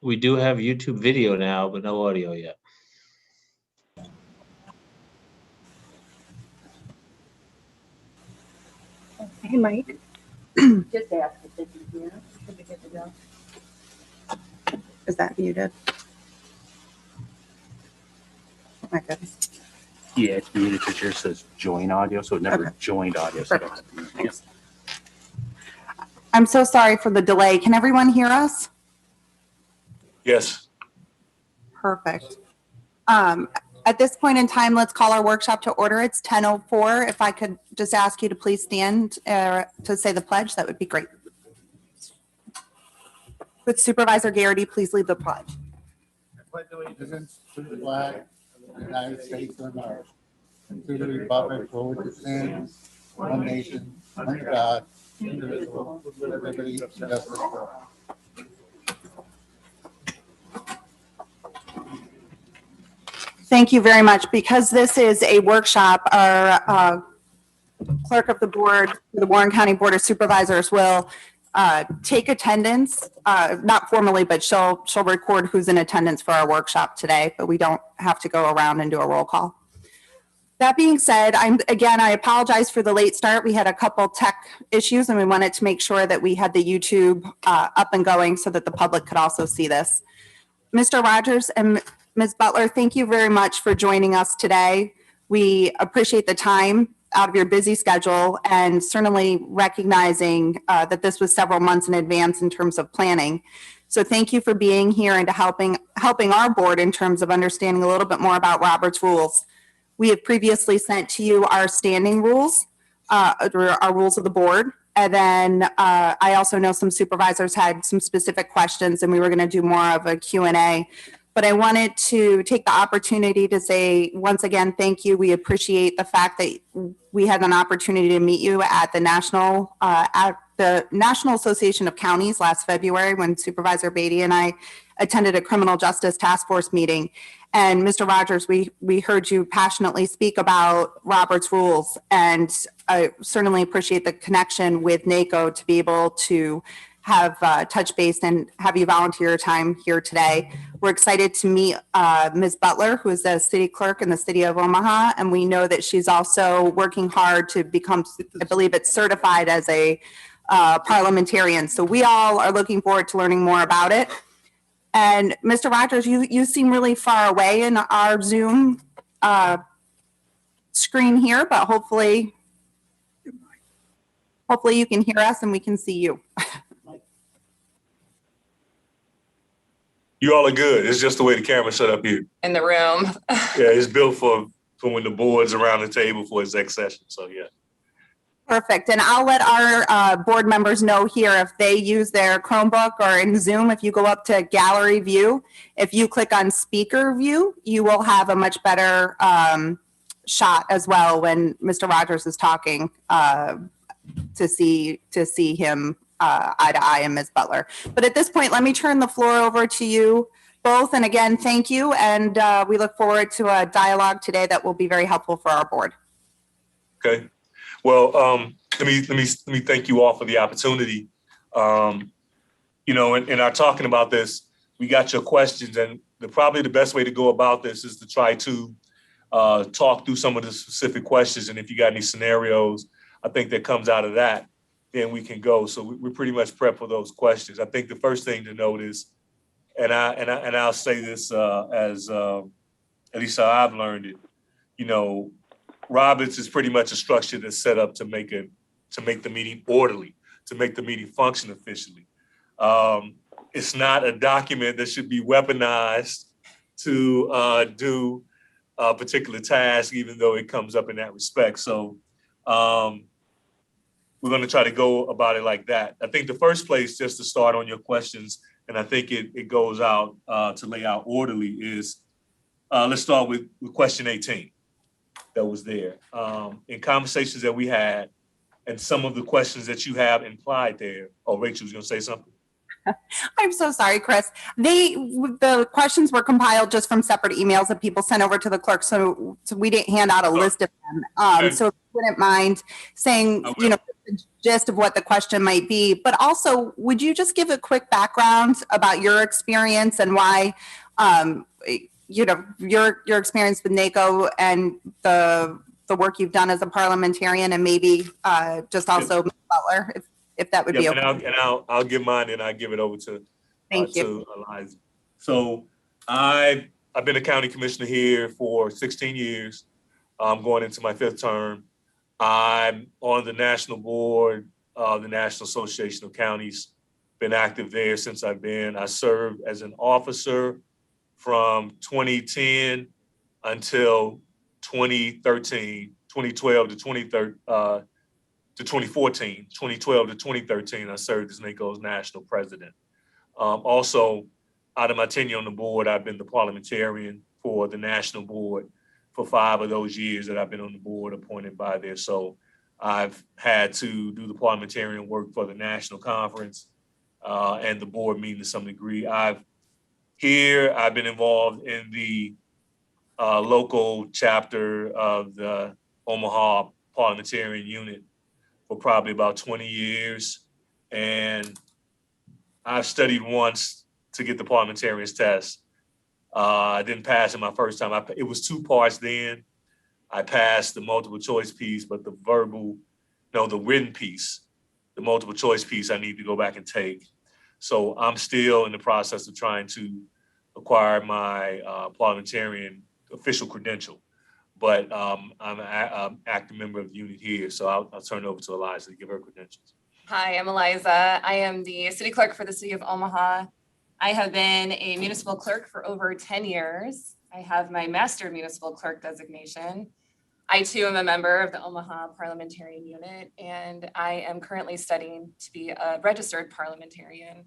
We do have YouTube video now, but no audio yet. Hey, Mike. Just ask if they can hear. Should be good to go. Is that muted? Oh my goodness. Yeah, it's muted because yours says join audio, so it never Okay. joined audio. So Perfect. I'm so sorry for the delay. Can everyone hear us? Yes. Perfect. At this point in time, let's call our workshop to order. It's 10:04. If I could just ask you to please stand to say the pledge, that would be great. Would Supervisor Garrity please lead the pledge? I pledge allegiance to the flag of the United States of America and to the republic for which it stands, one nation, under God, indivisible, with liberty and justice for all. Thank you very much. Because this is a workshop, our clerk of the board, the Warren County Board of Supervisors will take attendance, not formally, but she'll record who's in attendance for our workshop today, but we don't have to go around and do a roll call. That being said, I apologize for the late start. We had a couple tech issues and we wanted to make sure that we had the YouTube up and going so that the public could also see this. Mr. Rogers and Ms. Butler, thank you very much for joining us today. We appreciate the time out of your busy schedule and certainly recognizing that this was several months in advance in terms of planning. So thank you for being here and to helping our board in terms of understanding a little bit more about Robert's rules. We have previously sent to you our standing rules, our rules of the board. And then I also know some supervisors had some specific questions and we were going to do more of a Q&A. But I wanted to take the opportunity to say, once again, thank you. We appreciate the fact that we had an opportunity to meet you at the National Association of Counties last February when Supervisor Beatty and I attended a criminal justice task force meeting. And Mr. Rogers, we heard you passionately speak about Robert's rules, and I certainly appreciate the connection with NACO to be able to have touch base and have you volunteer your time here today. We're excited to meet Ms. Butler, who is the city clerk in the city of Omaha, and we know that she's also working hard to become, I believe it's certified as a parliamentarian. So we all are looking forward to learning more about it. And Mr. Rogers, you seem really far away in our Zoom screen here, but hopefully you can hear us and we can see you. You all are good. It's just the way the camera's set up here. In the room. Yeah, it's built for when the board's around the table for exec session. So yeah. Perfect. And I'll let our board members know here if they use their Chromebook or in Zoom, if you go up to gallery view, if you click on speaker view, you will have a much better shot as well when Mr. Rogers is talking to see him eye to eye and Ms. Butler. But at this point, let me turn the floor over to you both. And again, thank you. And we look forward to a dialogue today that will be very helpful for our board. Okay. Well, let me thank you all for the opportunity. In our talking about this, we got your questions, and probably the best way to go about this is to try to talk through some of the specific questions. And if you got any scenarios, I think that comes out of that, then we can go. So we're pretty much prepped for those questions. I think the first thing to note is, and I'll say this as at least how I've learned it, Roberts is pretty much a structure that's set up to make the meeting orderly, to make the meeting function efficiently. It's not a document that should be weaponized to do a particular task, even though it comes up in that respect. So we're going to try to go about it like that. I think the first place, just to start on your questions, and I think it goes out to lay out orderly, is let's start with question 18 that was there. In conversations that we had and some of the questions that you have implied there. Oh, Rachel was going to say something. I'm so sorry, Chris. The questions were compiled just from separate emails that people sent over to the clerk, so we didn't hand out a list of them. So if you wouldn't mind saying, gist of what the question might be, but also, would you just give a quick background about your experience and why, your experience with NACO and the work you've done as a parliamentarian, and maybe just also Ms. Butler, if that would be Yep, okay. and I'll give mine and I'll give it over to Thank you. to Eliza. So I've been a county commissioner here for 16 years. I'm going into my 5th term. I'm on the national board of the National Association of Counties. Been active there since I served as an officer from 2010 until 2013, 2012 to 2014, 2012 to 2013, I served as NACO's national president. Also, out of my tenure on the board, I've been the parliamentarian for the national board for 5 of those years that I've been on the board appointed by there. So I've had to do the parliamentarian work for the national conference and the board meeting to some degree. I've been involved in the local chapter of the Omaha parliamentarian unit for probably about 20 years. And I've studied once to get the parliamentarian's test. I didn't pass it my first time. It was 2 parts then. I passed the multiple choice piece, but the written piece, the multiple choice piece, I need to go back and take. So I'm still in the process of trying to acquire my parliamentarian official credential. But I'm an active member of the unit here, so I'll turn it over to Eliza to give her credentials. Hi, I'm Eliza. I am the city clerk for the city of Omaha. I have been a municipal clerk for over 10 years. I have my master municipal clerk designation. I too am a member of the Omaha Parliamentarian Unit, and I am currently studying to be a registered parliamentarian.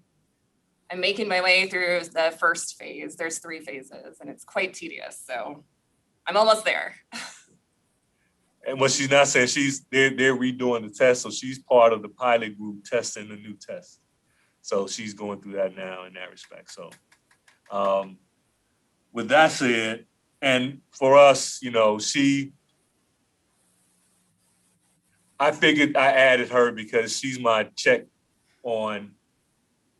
I'm making my way through the first phase. There's 3 phases, and it's quite tedious, so I'm almost there. And what she's not saying, they're redoing the test, so she's part of the pilot group testing the new test. So she's going through that now in that respect. So with that said, and for us, I figured I added her because she's my check on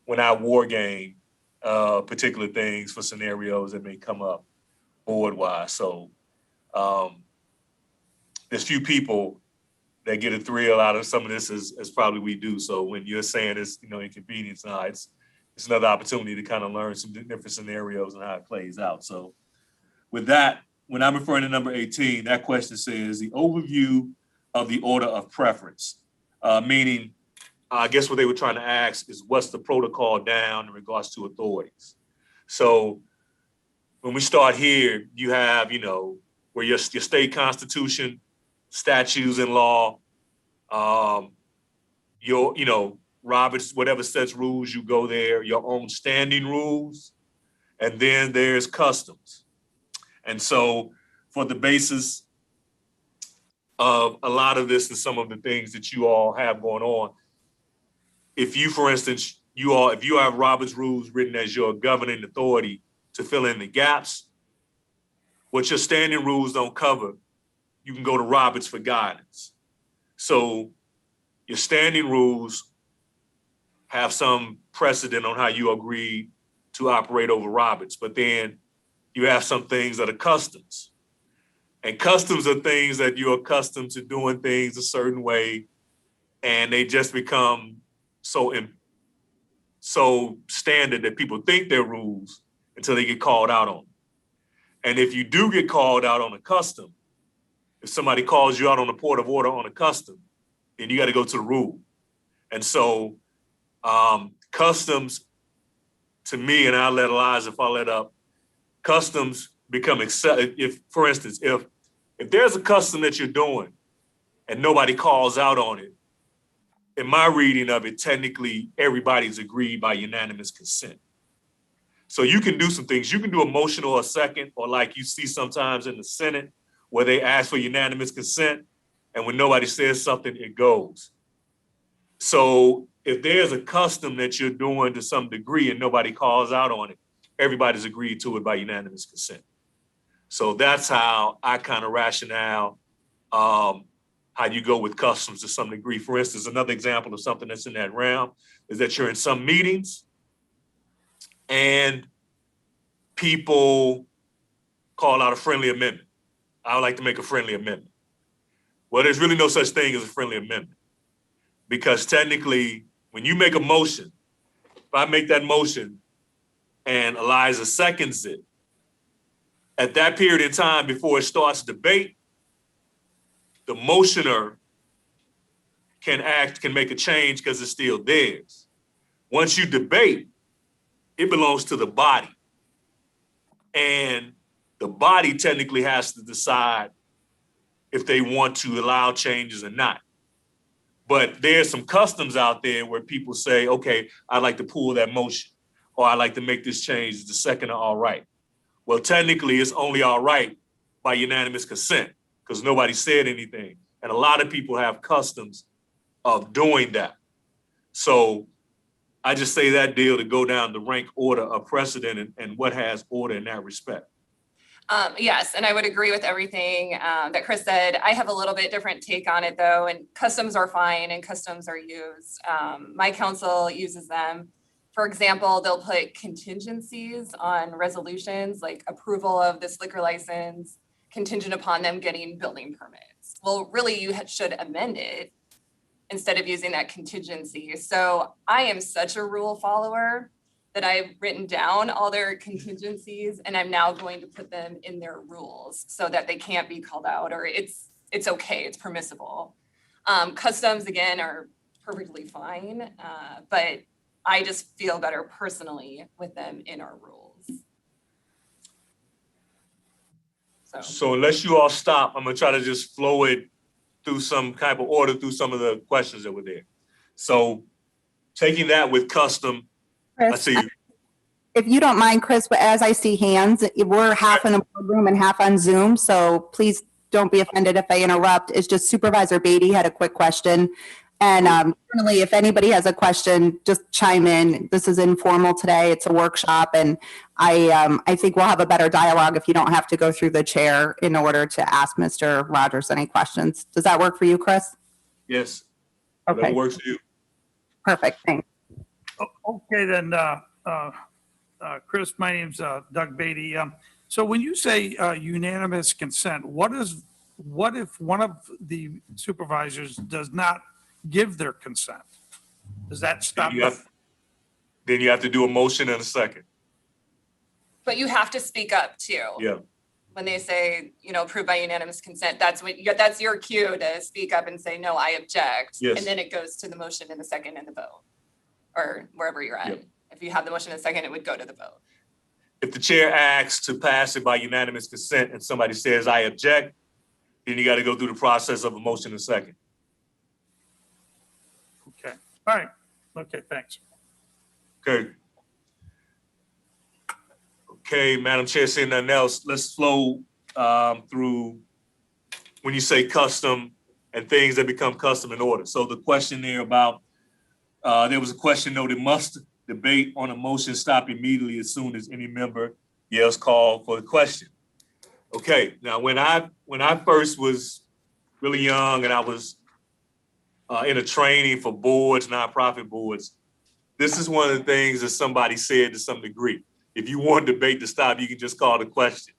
when I war game particular things for scenarios that may come up board-wise. So there's few people that get a thrill out of some of this as probably we do. So when you're saying it's, inconvenience, it's another opportunity to kind of learn some different scenarios and how it plays out. So with that, when I'm referring to number 18, that question says the overview of the order of preference, meaning, I guess what they were trying to ask is what's the protocol down in regards to authorities. So when we start here, you have, where your state constitution, statutes and law, Robert's, whatever sets rules, you go there, your own standing rules, and then there's customs. And so for the basis of a lot of this and some of the things that you all have going on, if you, for instance, if you have Robert's rules written as your governing authority to fill in the gaps, what your standing rules don't cover, you can go to Roberts for guidance. So your standing rules have some precedent on how you agree to operate over Roberts, but then you have some things that are customs. And customs are things that you're accustomed to doing things a certain way, and they just become so standard that people think they're rules until they get called out on them. And if you do get called out on a custom, if somebody calls you out on a port of order on a custom, then you got to go to the rule. And so customs, to me, and I'll let Eliza follow that up, customs become if, for instance, if there's a custom that you're doing and nobody calls out on it, in my reading of it, technically everybody's agreed by unanimous consent. So you can do some things. You can do a motion or a second, or like you see sometimes in the Senate where they ask for unanimous consent, and when nobody says something, it goes. So if there's a custom that you're doing to some degree and nobody calls out on it, everybody's agreed to it by unanimous consent. So that's how I kind of rationale how how you go with customs to some degree. For instance, another example of something that's in that realm is that you're in some meetings and people call out a friendly amendment. I would like to make a friendly amendment. Well, there's really no such thing as a friendly amendment, because technically, when you make a motion, if I make that motion and Eliza seconds it, at that period in time before it starts debate, the motioner can make a change because it's still theirs. Once you debate, it belongs to the body. And the body technically has to decide if they want to allow changes or not. But there's some customs out there where people say, okay, I'd like to pull that motion, or I'd like to make this change. The second are all right. Well, technically, it's only all right by unanimous consent because nobody said anything. And a lot of people have customs of doing that. So I just say that deal to go down the rank order of precedent and what has order in that respect. Yes, and I would agree with everything that Chris said. I have a little bit different take on it though, and customs are fine and customs are used. My council uses them. For example, they'll put contingencies on resolutions like approval of this liquor license contingent upon them getting building permits. Well, really you should amend it instead of using that contingency. So I am such a rule follower that I've written down all their contingencies and I'm now going to put them in their rules so that they can't be called out, or it's okay, it's permissible. Customs again are perfectly fine, but I just feel better personally with them in our rules. So unless you all stop, I'm gonna try to just flow it through some type of order through some of the questions that were there. So taking that with custom, I Chris, see. if you don't mind, Chris, but as I see hands, we're half in the boardroom and half on Zoom, so please don't be offended if I interrupt. It's just Supervisor Beatty had a quick question. And certainly if anybody has a question, just chime in. This is informal today. It's a workshop, and I think we'll have a better dialogue if you don't have to go through the chair in order to ask Mr. Rogers any questions. Does that work for you, Chris? Yes. Okay. That works for you. Perfect, thanks. Okay, then, Chris, my name's Doug Beatty. So when you say unanimous consent, what if one of the supervisors does not give their consent? Does that stop? Then you have to do a motion and a second. But you have to speak up too. Yeah. When they say, approved by unanimous consent, that's your cue to speak up and say, no, I object. Yes. And then it goes to the motion and the second and the vote, or wherever you're at. Yep. If you have the motion and second, it would go to the vote. If the chair asks to pass it by unanimous consent and somebody says, I object, then you got to go through the process of a motion and second. Okay, all right. Okay, thanks. Okay. Okay, Madam Chair, seeing nothing else, let's flow through when you say custom and things that become custom in order. So the question there about, there was a question noted, must debate on a motion stop immediately as soon as any member yells call for the question? Okay, now when I first was really young and I was in a training for boards, nonprofit boards, this is one of the things that somebody said to some degree. If you want debate to stop, you can just call the question.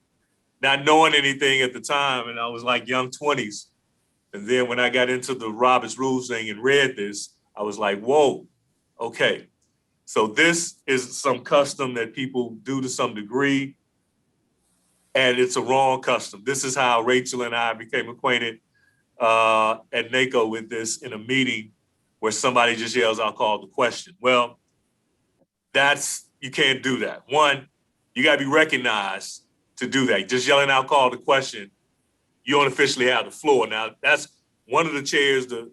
Not knowing anything at the time, and I was like young 20s. And then when I got into the Robert's Rules thing and read this, I was like, whoa, okay. So this is some custom that people do to some degree, and it's a wrong custom. This is how Rachel and I became acquainted at NACO with this in a meeting where somebody just yells, I'll call the question. Well, you can't do that. One, you gotta be recognized to do that. Just yelling out, call the question, you don't officially have the floor. Now, that's one of the chairs, the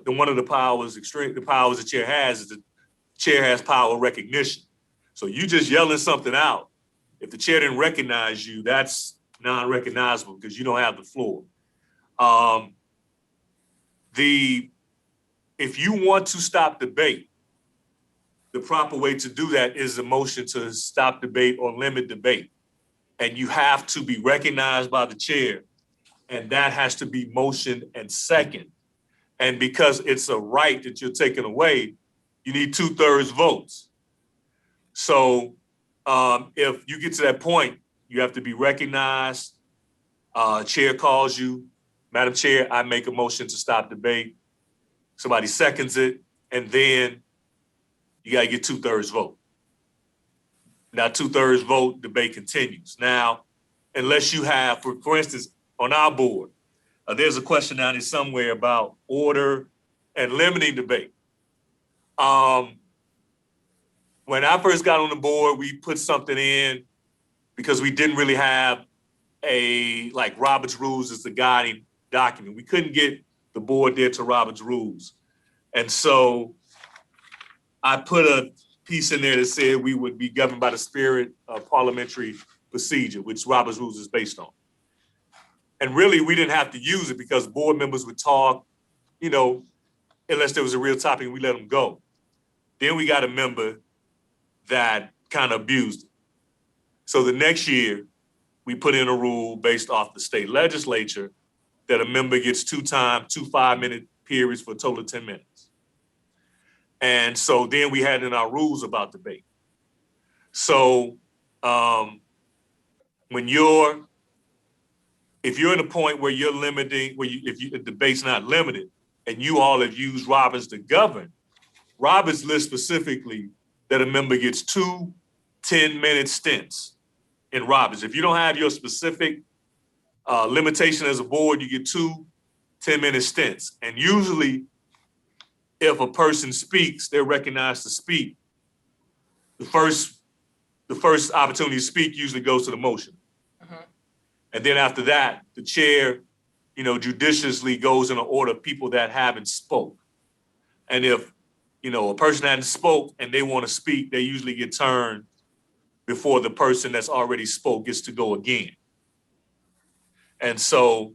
one of the powers the chair has is the chair has power recognition. So you just yelling something out. If the chair didn't recognize you, that's non-recognizable because you don't have the floor. If you want to stop debate, the proper way to do that is a motion to stop debate or limit debate. And you have to be recognized by the chair and that has to be motioned and second. And because it's a right that you're taking away, you need 2/3 votes. So if you get to that point, you have to be recognized. Chair calls you, Madam Chair, I make a motion to stop debate. Somebody seconds it, and then you gotta get 2/3 vote. Now 2/3 vote, debate continues. Now, unless you have, for instance, on our board, there's a question down there somewhere about order and limiting debate. When I first got on the board, we put something in because we didn't really have like Robert's Rules as the guiding document. We couldn't get the board there to Robert's Rules. And so I put a piece in there that said we would be governed by the spirit of parliamentary procedure, which Robert's Rules is based on. And really, we didn't have to use it because board members would talk, unless there was a real topic, we let them go. Then we got a member that kind of abused it. So the next year, we put in a rule based off the state legislature that a member gets 2 5-minute periods for a total of 10 minutes. And so then we had in our rules about debate. So if you're in a point where you're limiting, if the debate's not limited, and you all have used Roberts to govern, Roberts lists specifically that a member gets 2 10-minute stints in Roberts. If you don't have your specific limitation as a board, you get 2 10-minute stints. And usually, if a person speaks, they're recognized to speak. The first opportunity to speak usually goes to the motion. And then after that, the chair, judiciously goes in an order of people that haven't spoke. And if, a person hadn't spoke and they want to speak, they usually get turned before the person that's already spoke gets to go again. And so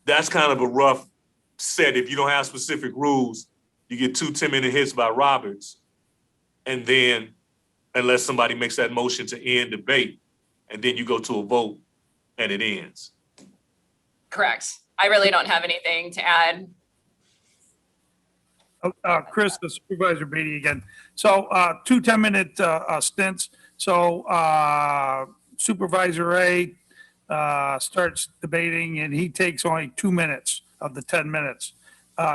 that's kind of a rough set. If you don't have specific rules, you get 2 10-minute hits by Roberts. And then, unless somebody makes that motion to end debate, and then you go to a vote and it ends. Correct. I really don't have anything to add. Chris, the Supervisor Beatty again. So 2 10-minute stints. So Supervisor A starts debating and he takes only 2 minutes of the 10 minutes.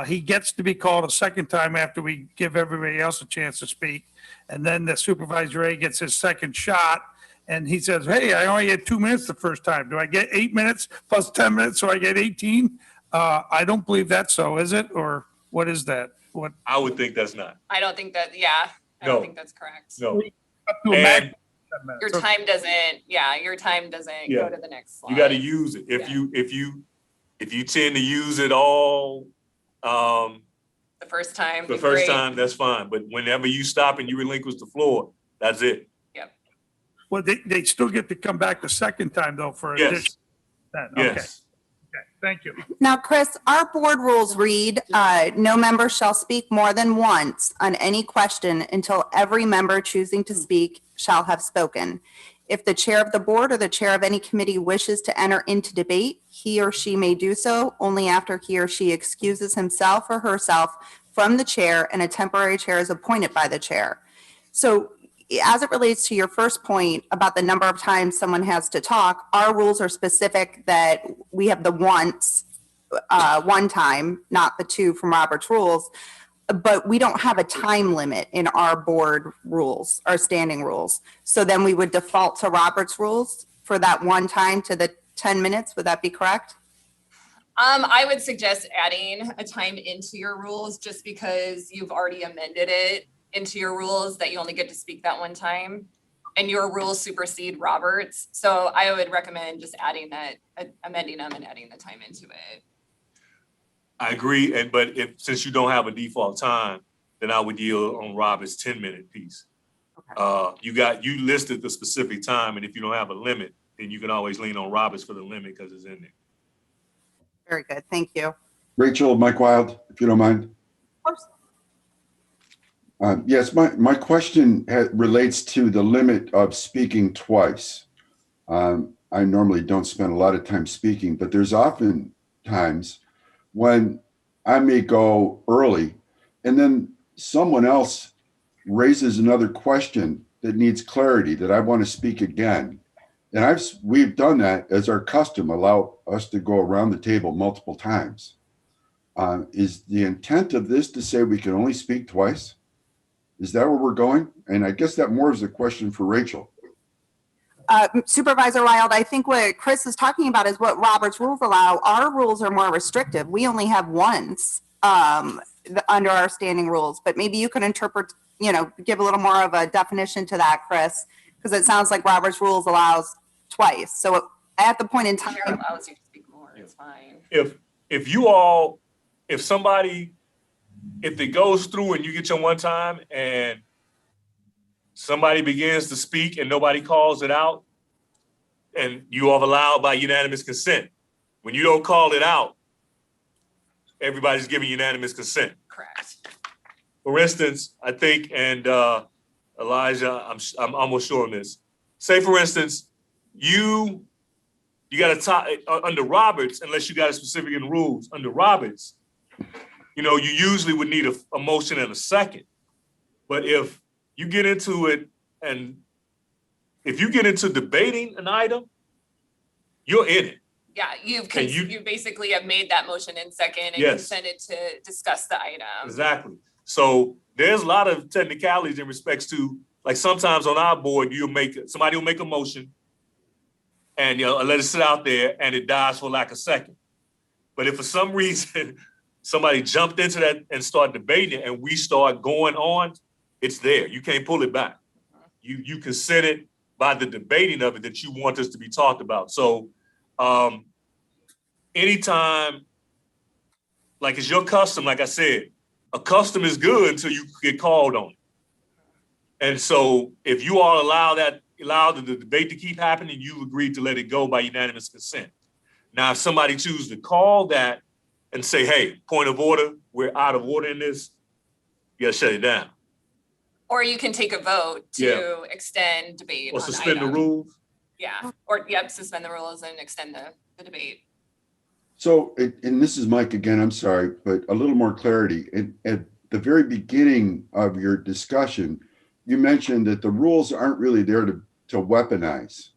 He gets to be called a second time after we give everybody else a chance to speak. And then the Supervisor A gets his second shot and he says, hey, I only had 2 minutes the first time. Do I get 8 minutes plus 10 minutes so I get 18? I don't believe that's so, is it? Or what is that? What? I would think that's not. I don't think that, I don't think that's correct. No. Up to a max of 10 minutes. Your time doesn't go to the next slide. You got to use it. If you tend to use it all, the first time, that's fine. But whenever you stop and you relinquish the floor, that's it. Yep. Well, they still get to come back the second time though for Yes. additional. Yes. Okay, thank you. Now, Chris, our board rules read, no member shall speak more than once on any question until every member choosing to speak shall have spoken. If the chair of the board or the chair of any committee wishes to enter into debate, he or she may do so only after he or she excuses himself or herself from the chair and a temporary chair is appointed by the chair. So as it relates to your first point about the number of times someone has to talk, our rules are specific that we have the once, one time, not the 2 from Robert's rules, but we don't have a time limit in our board rules, our standing rules. So then we would default to Robert's rules for that one time to the 10 minutes. Would that be correct? I would suggest adding a time into your rules just because you've already amended it into your rules that you only get to speak that one time and your rules supersede Roberts. So I would recommend just adding that, amending them and adding the time into it. I agree. But since you don't have a default time, then I would yield on Robert's 10-minute piece. Okay. You listed the specific time, and if you don't have a limit, then you can always lean on Roberts for the limit because it's in there. Very good. Thank you. Rachel, Mike Wild, if you don't mind. Of course. Yes, my question relates to the limit of speaking twice. I normally don't spend a lot of time speaking, but there's often times when I may go early and then someone else raises another question that needs clarity that I want to speak again. And we've done that as our custom, allow us to go around the table multiple times. Is the intent of this to say we can only speak twice? Is that where we're going? And I guess that more is a question for Rachel. Supervisor Wild, I think what Chris is talking about is what Robert's rules allow. Our rules are more restrictive. We only have once under our standing rules, but maybe you can interpret, give a little more of a definition to that, Chris, because it sounds like Robert's rules allows twice. So at the point in time, It allows you to speak more, it's fine. If it goes through and you get your one time and somebody begins to speak and nobody calls it out, and you are allowed by unanimous consent. When you don't call it out, everybody's giving unanimous consent. Correct. For instance, I think, and Elijah, I'm almost sure on this. Say, for instance, you got to talk under Roberts, unless you got a specific in rules. Under Roberts, you usually would need a motion and a second. But if you get into it, and if you get into debating an item, you're in it. Yeah, you basically have made that motion in second and Yes. consented to discuss the item. Exactly. So there's a lot of technicalities in respects to, like, sometimes on our board, somebody will make a motion and let it sit out there and it dies for lack of second. But if for some reason somebody jumped into that and started debating it and we start going on, it's there. You can't pull it back. You consented by the debating of it that you want this to be talked about. So anytime, like it's your custom, like I said, a custom is good until you get called on it. And so if you all allow the debate to keep happening, you've agreed to let it go by unanimous consent. Now, if somebody chooses to call that and say, hey, point of order, we're out of order in this, you gotta shut it down. Or you can take a vote to extend debate. Or on suspend the item. rules. Yeah, or suspend the rules and extend the debate. So, and this is Mike again, I'm sorry, but a little more clarity. At the very beginning of your discussion, you mentioned that the rules aren't really there to weaponize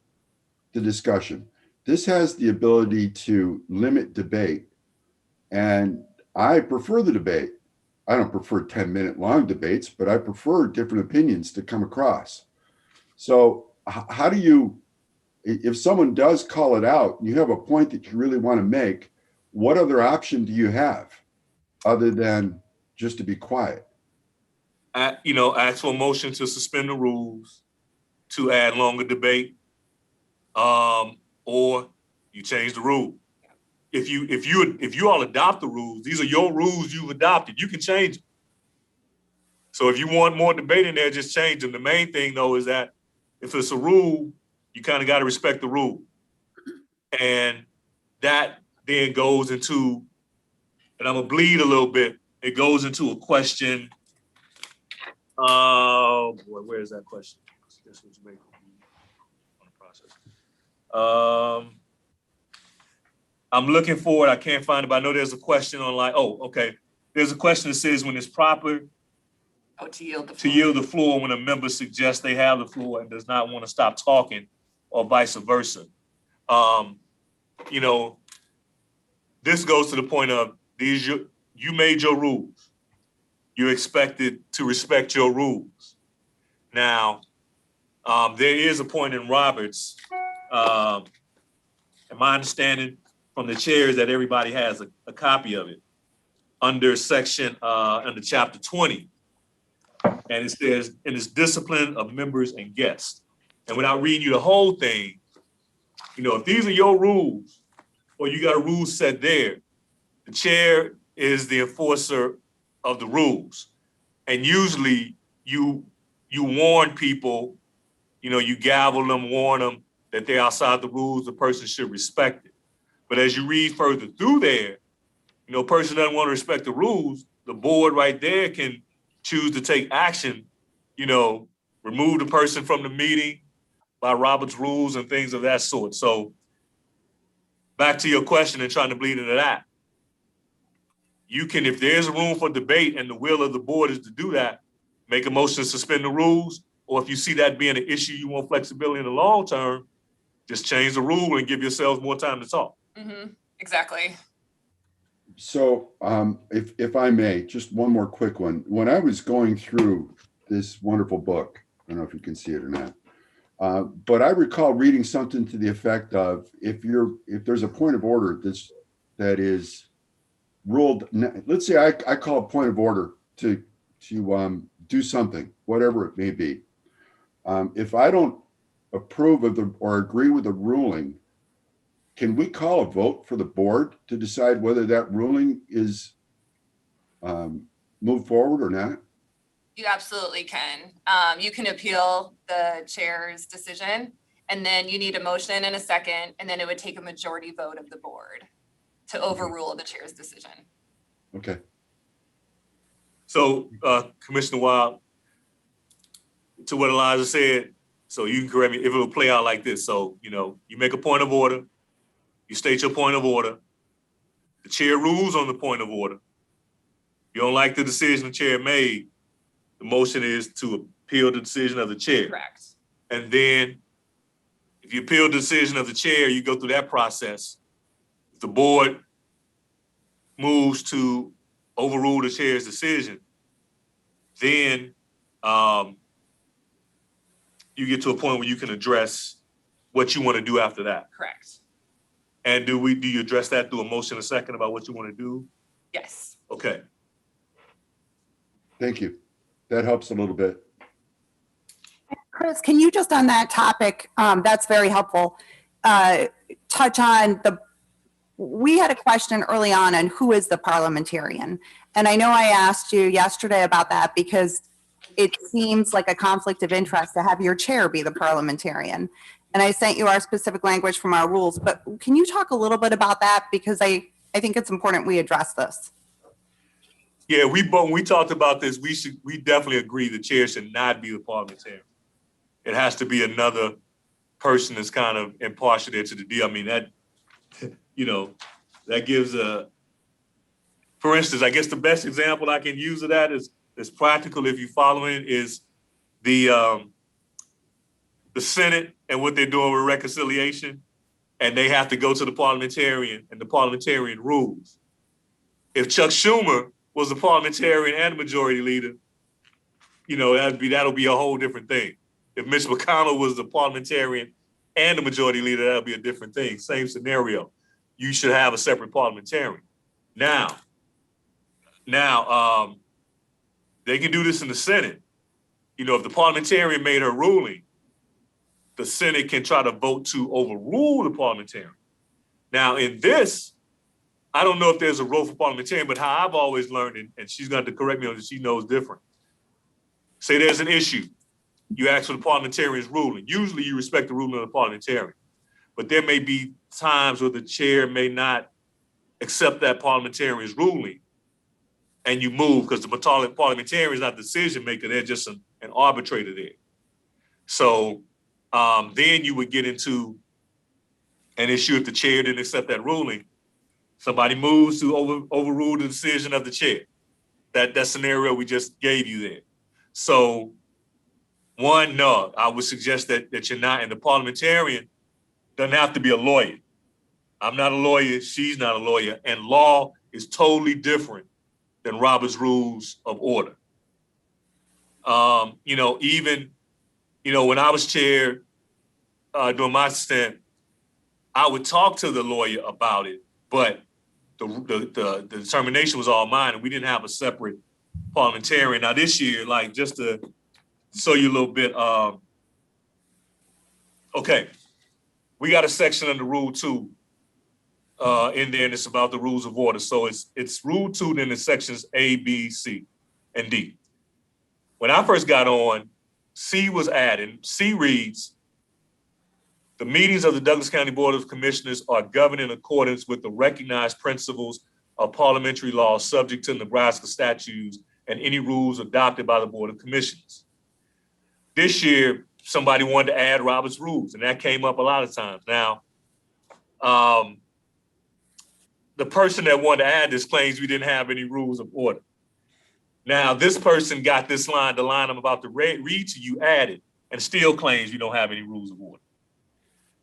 the discussion. This has the ability to limit debate. And I prefer the debate. I don't prefer 10-minute long debates, but I prefer different opinions to come across. So how do you, if someone does call it out, you have a point that you really want to make, what other option do you have other than just to be quiet? Ask for a motion to suspend the rules, to add longer debate, or you change the rule. If you all adopt the rules, these are your rules you've adopted, you can change them. So if you want more debate in there, just change them. The main thing though is that if it's a rule, you kind of got to respect the rule. And that then goes into, and I'm gonna bleed a little bit, it goes into a question. Oh boy, where is that question? This was made on the process. I'm looking for it. I can't find it, but I know there's a question online. Oh, okay. There's a question that says when it's proper to yield the floor when a member suggests they have the floor and does not want to stop talking, or vice versa. This goes to the point of you made your rules. You're expected to respect your rules. Now, there is a point in Roberts, and my understanding from the chairs that everybody has a copy of it under chapter 20. And it says, in its discipline of members and guests. And without reading you the whole thing, if these are your rules, or you got a rule set there, the chair is the enforcer of the rules. And usually you warn people, you gavel them, warn them that they're outside the rules, the person should respect it. But as you read further through there, person doesn't want to respect the rules, the board right there can choose to take action, remove the person from the meeting, by Robert's rules and things of that sort. So back to your question and trying to bleed into that. You can, if there's room for debate and the will of the board is to do that, make a motion to suspend the rules. Or if you see that being an issue, you want flexibility in the long term, just change the rule and give yourselves more time to talk. Exactly. So if I may, just one more quick one. When I was going through this wonderful book, I don't know if you can see it or not, but I recall reading something to the effect of if there's a point of order that is ruled, let's say I call a point of order to do something, whatever it may be. If I don't approve of or agree with the ruling, can we call a vote for the board to decide whether that ruling is moved forward or not? You absolutely can. You can appeal the chair's decision, and then you need a motion and a second, and then it would take a majority vote of the board to overrule the chair's decision. Okay. So Commissioner Wild, to what Eliza said, so you can correct me if it will play out like this. So, you make a point of order, you state your point of order, the chair rules on the point of order. You don't like the decision the chair made, the motion is to appeal the decision of the chair. Correct. And then if you appeal the decision of the chair, you go through that process. If the board moves to overrule the chair's decision, then you get to a point where you can address what you want to do after that. Correct. And do you address that through a motion a second about what you want to do? Yes. Okay. Thank you. That helps a little bit. Chris, can you just on that topic, that's very helpful, touch on we had a question early on who is the parliamentarian? And I know I asked you yesterday about that because it seems like a conflict of interest to have your chair be the parliamentarian. And I sent you our specific language from our rules, but can you talk a little bit about that? Because I think it's important we address this. Yeah, when we talked about this, we definitely agree the chair should not be the parliamentarian. It has to be another person that's kind of impartial there to the deal. I mean, that, that gives for instance, I guess the best example I can use of that is practical if you follow it is the Senate and what they're doing with reconciliation, and they have to go to the parliamentarian and the parliamentarian rules. If Chuck Schumer was a parliamentarian and a majority leader, that'll be a whole different thing. If Mitch McConnell was the parliamentarian and the majority leader, that'll be a different thing. Same scenario. You should have a separate parliamentarian. Now, they can do this in the Senate. If the parliamentarian made her ruling, the Senate can try to vote to overrule the parliamentarian. Now, in this, I don't know if there's a role for parliamentarian, but how I've always learned, and she's going to correct me on this, she knows different. Say there's an issue. You ask for the parliamentarian's ruling. Usually you respect the ruling of the parliamentarian, but there may be times where the chair may not accept that parliamentarian's ruling and you move because the parliamentarian is not the decision maker. They're just an arbitrator there. So then you would get into an issue if the chair didn't accept that ruling. Somebody moves to overrule the decision of the chair. That scenario we just gave you there. So no, I would suggest that you're not, and the parliamentarian doesn't have to be a lawyer. I'm not a lawyer, she's not a lawyer, and law is totally different than Robert's Rules of Order. Even when I was chair during my stint, I would talk to the lawyer about it, but the determination was all mine, and we didn't have a separate parliamentarian. Now this year, just to show you a little bit, okay, we got a section under Rule 2 in there, and it's about the rules of order. So it's Rule 2, then it's sections A, B, C, and D. When I first got on, C was added. C reads, the meetings of the Douglas County Board of Commissioners are governed in accordance with the recognized principles of parliamentary law subject to Nebraska statutes and any rules adopted by the Board of Commissioners. This year, somebody wanted to add Robert's rules, and that came up a lot of times. Now, the person that wanted to add this claims we didn't have any rules of order. Now, this person got this line, the line I'm about to read to you, added, and still claims we don't have any rules of order.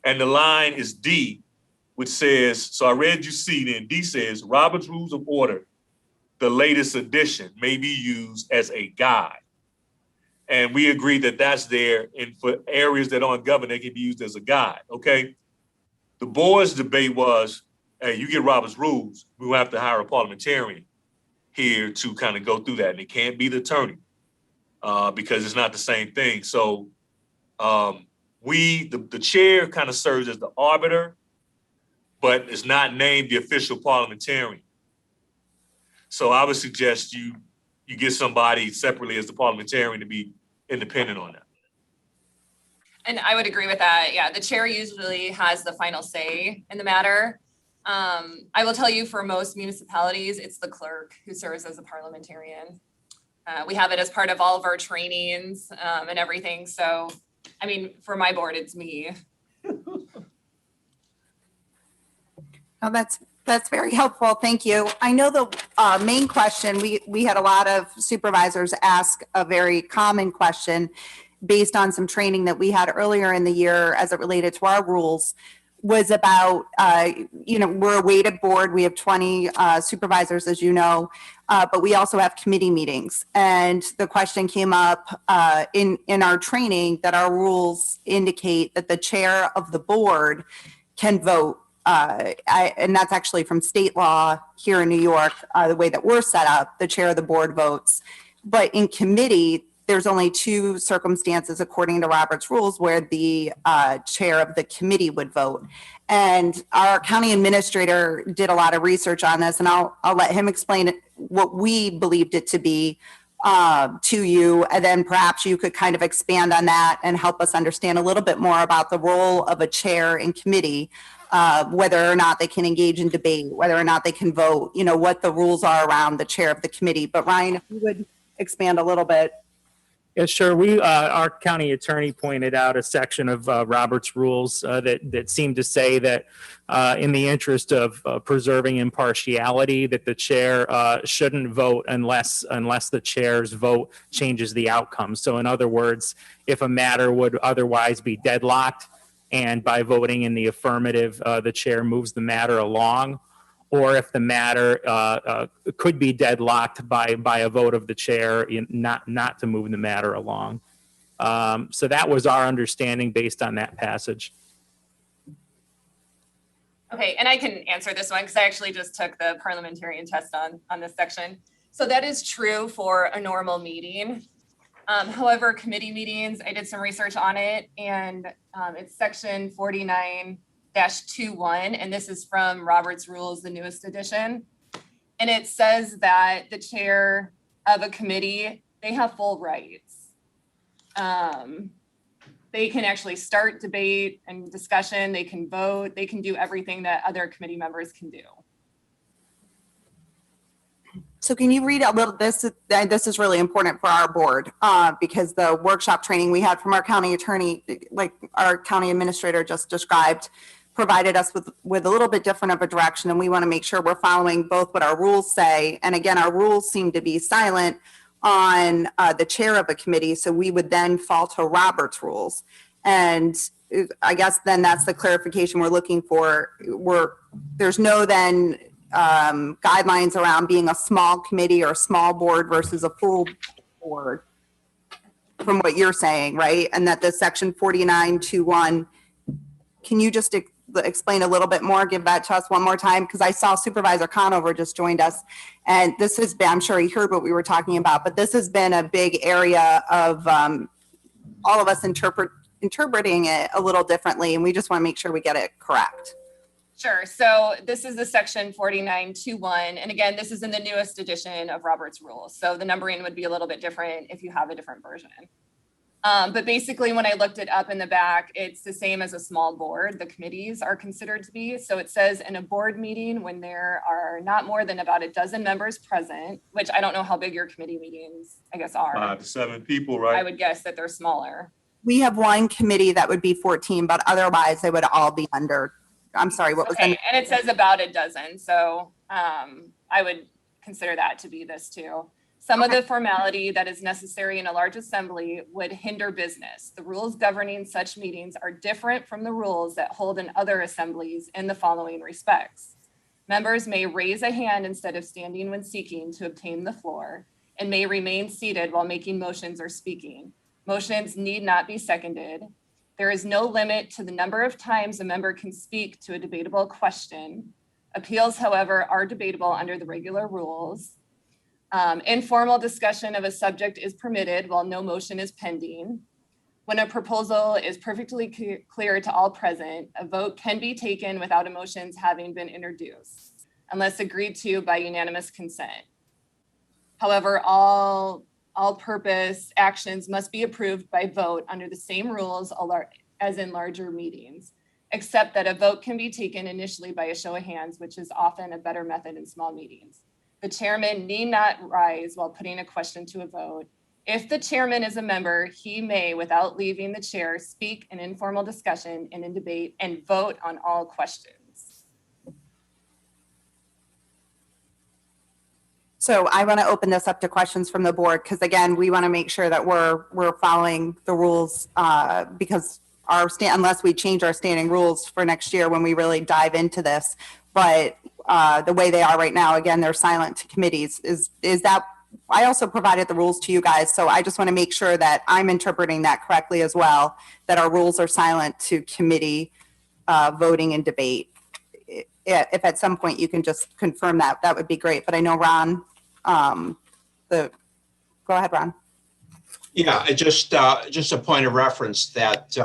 And the line is D, which says, so I read you C, then D says, Robert's Rules of Order, the latest edition, may be used as a guide. And we agree that that's there, and for areas that aren't governed, they can be used as a guide, okay? The board's debate was, hey, you get Robert's rules, we will have to hire a parliamentarian here to kind of go through that. And it can't be the attorney because it's not the same thing. So the chair kind of serves as the arbiter, but is not named the official parliamentarian. So I would suggest you get somebody separately as the parliamentarian to be independent on that. And I would agree with that. Yeah, the chair usually has the final say in the matter. I will tell you, for most municipalities, it's the clerk who serves as a parliamentarian. We have it as part of all of our trainings and everything. So, I mean, for my board, it's me. Oh, that's very helpful. Thank you. I know the main question, we had a lot of supervisors ask a very common question based on some training that we had earlier in the year as it related to our rules, was about, we're a weighted board. We have 20 supervisors, as you know, but we also have committee meetings. And the question came up in our training that our rules indicate that the chair of the board can vote. And that's actually from state law here in New York, the way that we're set up, the chair of the board votes. But in committee, there's only two circumstances, according to Robert's rules, where the chair of the committee would vote. And our county administrator did a lot of research on this, and I'll let him explain what we believed it to be to you. And then perhaps you could kind of expand on that and help us understand a little bit more about the role of a chair in committee, whether or not they can engage in debate, whether or not they can vote, what the rules are around the chair of the committee. But Ryan, if you would expand a little bit. Yeah, sure. Our county attorney pointed out a section of Robert's rules that seemed to say that in the interest of preserving impartiality, that the chair shouldn't vote unless the chair's vote changes the outcome. So in other words, if a matter would otherwise be deadlocked, and by voting in the affirmative, the chair moves the matter along, or if the matter could be deadlocked by a vote of the chair, not to move the matter along. So that was our understanding based on that passage. Okay, and I can answer this one because I actually just took the parliamentarian test on this section. So that is true for a normal meeting. However, committee meetings, I did some research on it, and it's section 49-21, and this is from Robert's Rules, the newest edition. And it says that the chair of a committee, they have full rights. They can actually start debate and discussion, they can vote, they can do everything that other committee members can do. So can you read a little, this is really important for our board because the workshop training we had from our county attorney, like our county administrator just described, provided us with a little bit different of a direction, and we want to make sure we're following both what our rules say. And again, our rules seem to be silent on the chair of a committee, so we would then fall to Robert's rules. And I guess then that's the clarification we're looking for. There's no then guidelines around being a small committee or a small board versus a full board from what you're saying, right? And that the section 49-21, can you just explain a little bit more, give that to us one more time? Because I saw Supervisor Conover just joined us, and this has been, I'm sure he heard what we were talking about, but this has been a big area of all of us interpreting it a little differently, and we just want to make sure we get it correct. Sure. So this is the section 49-21. And again, this is in the newest edition of Robert's Rules. So the numbering would be a little bit different if you have a different version. But basically, when I looked it up in the back, it's the same as a small board. The committees are considered to be. So it says in a board meeting when there are not more than about a dozen members present, which I don't know how big your committee meetings, I guess, are. 5 to 7 people, right? I would guess that they're smaller. We have one committee that would be 14, but otherwise they would all be under, I'm sorry, what was the? Okay, and it says about a dozen, so I would consider that to be this too. Some of the formality that is necessary in a large assembly would hinder business. The rules governing such meetings are different from the rules that hold in other assemblies in the following respects. Members may raise a hand instead of standing when seeking to obtain the floor, and may remain seated while making motions or speaking. Motions need not be seconded. There is no limit to the number of times a member can speak to a debatable question. Appeals, however, are debatable under the regular rules. Informal discussion of a subject is permitted while no motion is pending. When a proposal is perfectly clear to all present, a vote can be taken without a motions having been introduced, unless agreed to by unanimous consent. However, all purpose actions must be approved by vote under the same rules as in larger meetings, except that a vote can be taken initially by a show of hands, which is often a better method in small meetings. The chairman need not rise while putting a question to a vote. If the chairman is a member, he may, without leaving the chair, speak in informal discussion and in debate and vote on all questions. So I want to open this up to questions from the board, because again, we want to make sure that we're following the rules, because unless we change our standing rules for next year when we really dive into this. But the way they are right now, again, they're silent to committees. Is that, I also provided the rules to you guys, so I just want to make sure that I'm interpreting that correctly as well, that our rules are silent to committee voting and debate. If at some point you can just confirm that, that would be great. But I know Ron, go ahead, Ron. Yeah, just a point of reference that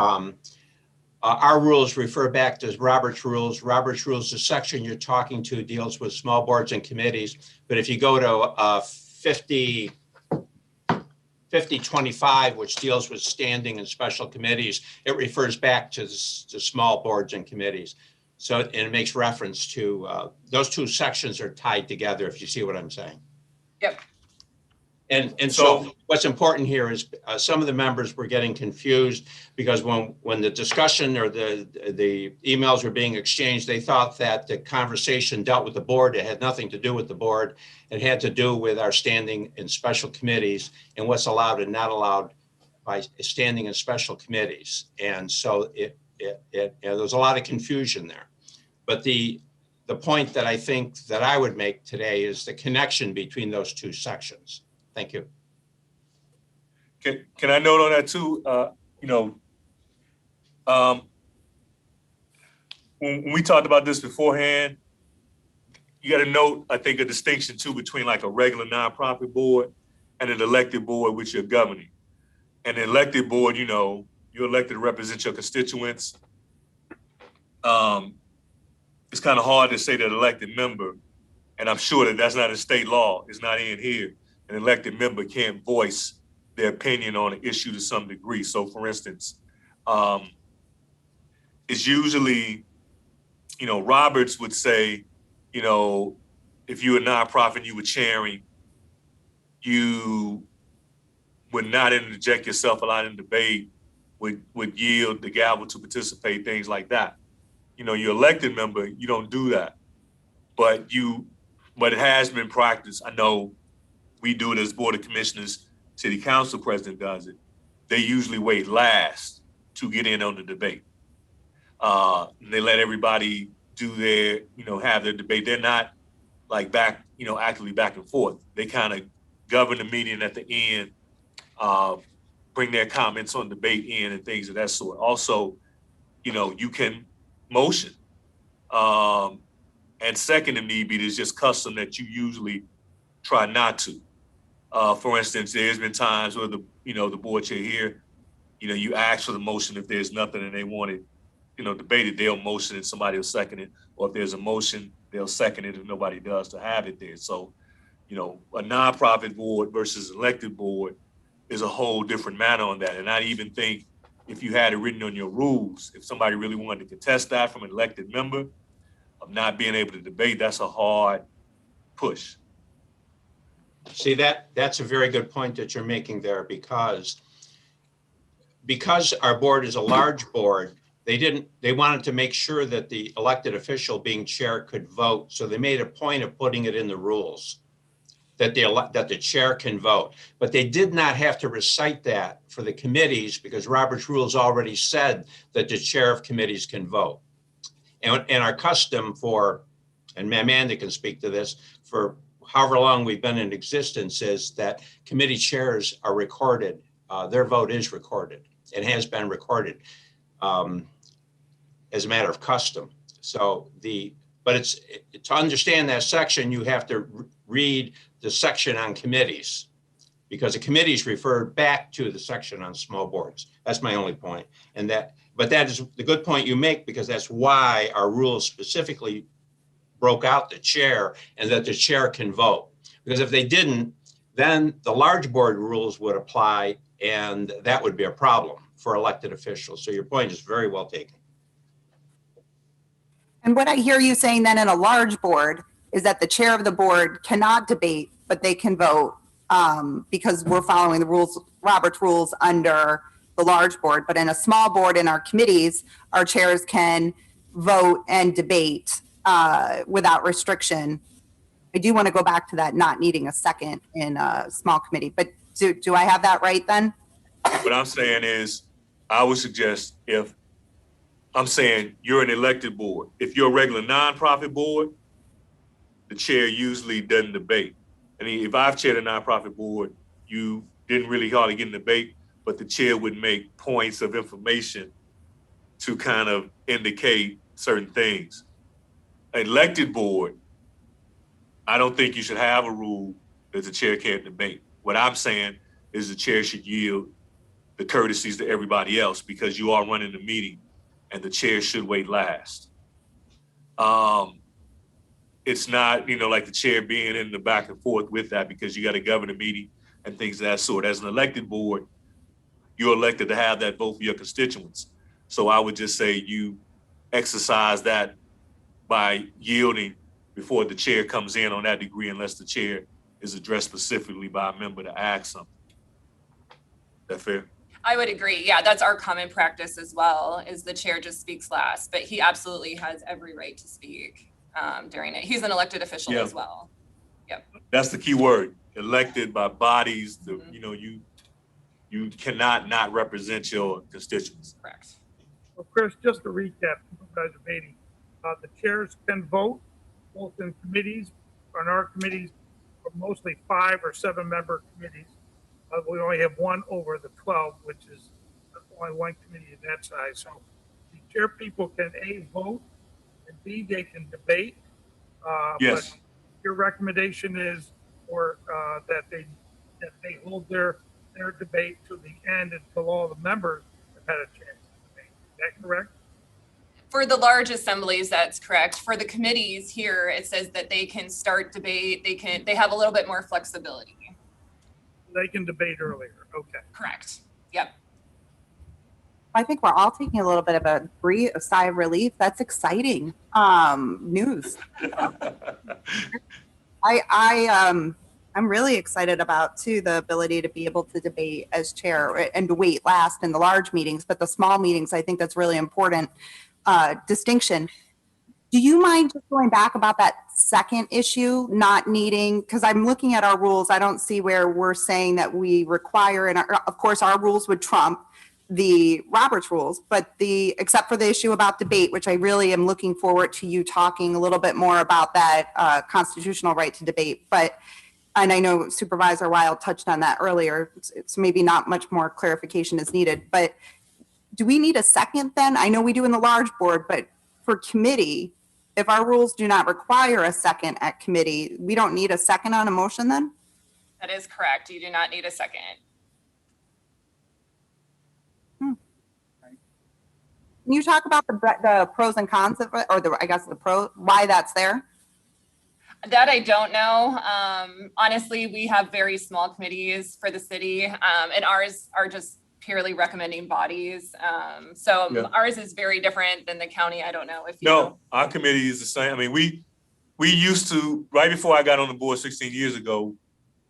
our rules refer back to Robert's rules. Robert's rules, the section you're talking to deals with small boards and committees. But if you go to 5025, which deals with standing and special committees, it refers back to small boards and committees. So, and it makes reference to those two sections are tied together, if you see what I'm saying. Yep. And so what's important here is some of the members were getting confused because when the discussion or the emails were being exchanged, they thought that the conversation dealt with the board. It had nothing to do with the board. It had to do with our standing in special committees and what's allowed and not allowed by standing in special committees. And so there was a lot of confusion there. But the point that I think that I would make today is the connection between those two sections. Thank you. Can I note on that too? When we talked about this beforehand, you got to note, I think, a distinction too between like a regular nonprofit board and an elected board which you're governing. And an elected board, you're elected to represent your constituents. It's kind of hard to say that elected member, and I'm sure that that's not a state law. It's not in here. An elected member can't voice their opinion on an issue to some degree. So for instance, it's usually, Roberts would say, if you're a nonprofit, you were chairing, you would not interject yourself a lot in debate, would yield the gavel to participate, things like that. You're elected member, you don't do that. But it has been practiced. I know we do it as Board of Commissioners, City Council President does it. They usually wait last to get in on the debate. They let everybody do their, have their debate. They're not like actively back and forth. They kind of govern the meeting at the end, bring their comments on debate in and things of that sort. Also, you can motion. And second, if need be, there's just custom that you usually try not to. For instance, there's been times where the board chair here, you ask for the motion if there's nothing and they want it, debated, they'll motion it, somebody will second it. Or if there's a motion, they'll second it if nobody does to have it there. So, a nonprofit board versus elected board is a whole different matter on that. And I even think if you had it written on your rules, if somebody really wanted to contest that from an elected member of not being able to debate, that's a hard push. See, that's a very good point that you're making there, because because our board is a large board, they wanted to make sure that the elected official being chair could vote. So they made a point of putting it in the rules that the chair can vote. But they did not have to recite that for the committees because Robert's rules already said that the chair of committees can vote. And our custom and Amanda can speak to this, for however long we've been in existence, is that committee chairs are recorded. Their vote is recorded. It has been recorded as a matter of custom. So but it's to understand that section, you have to read the section on committees, because the committees refer back to the section on small boards. That's my only point. But that is the good point you make, because that's why our rules specifically broke out the chair and that the chair can vote. Because if they didn't, then the large board rules would apply, and that would be a problem for elected officials. So your point is very well taken. And what I hear you saying then in a large board is that the chair of the board cannot debate, but they can vote because we're following the rules, Robert's rules under the large board. But in a small board, in our committees, our chairs can vote and debate without restriction. I do want to go back to that not needing a second in a small committee, but do I have that right then? What I'm saying is, I would suggest I'm saying you're an elected board. If you're a regular nonprofit board, the chair usually doesn't debate. I mean, if I've chaired a nonprofit board, you didn't really hardly get in debate, but the chair would make points of information to kind of indicate certain things. An elected board, I don't think you should have a rule that the chair can't debate. What I'm saying is the chair should yield the courtesies to everybody else, because you are running the meeting and the chair should wait last. It's not, like the chair being in the back and forth with that, because you got to govern the meeting and things of that sort. As an elected board, you're elected to have that vote for your constituents. So I would just say you exercise that by yielding before the chair comes in on that degree, unless the chair is addressed specifically by a member to ask something. That fair? I would agree. Yeah, that's our common practice as well, is the chair just speaks last, but he absolutely has every right to speak during it. He's an elected official as well. Yep. That's the key word, elected by bodies. You cannot not represent your constituents. Correct. Well, Chris, just to recap, Supervisor Beatty, the chairs can vote both in committees, on our committees, are mostly 5 or 7 member committees. We only have one over the 12, which is only one committee of that size. So the chair people can A, vote, and B, they can debate. Yes. But your recommendation is that they hold their debate to the end until all the members have had a chance to debate. Is that correct? For the large assemblies, that's correct. For the committees here, it says that they can start debate. They have a little bit more flexibility. They can debate earlier. Okay. Correct. Yep. I think we're all taking a little bit of a sigh of relief. That's exciting news. I'm really excited about too the ability to be able to debate as chair and to wait last in the large meetings, but the small meetings, I think that's really important distinction. Do you mind just going back about that second issue, not needing, because I'm looking at our rules, I don't see where we're saying that we require, and of course our rules would trump the Roberts rules, but except for the issue about debate, which I really am looking forward to you talking a little bit more about that constitutional right to debate. And I know Supervisor Wild touched on that earlier, so maybe not much more clarification is needed, but do we need a second then? I know we do in the large board, but for committee, if our rules do not require a second at committee, we don't need a second on a motion then? That is correct. You do not need a second. Can you talk about the pros and cons of it, or why that's there? That I don't know. Honestly, we have very small committees for the city, and ours are just purely recommending bodies. Ours is very different than the county. I don't know if you know. Our committee is the same. I mean, we used to, right before I got on the board 16 years ago,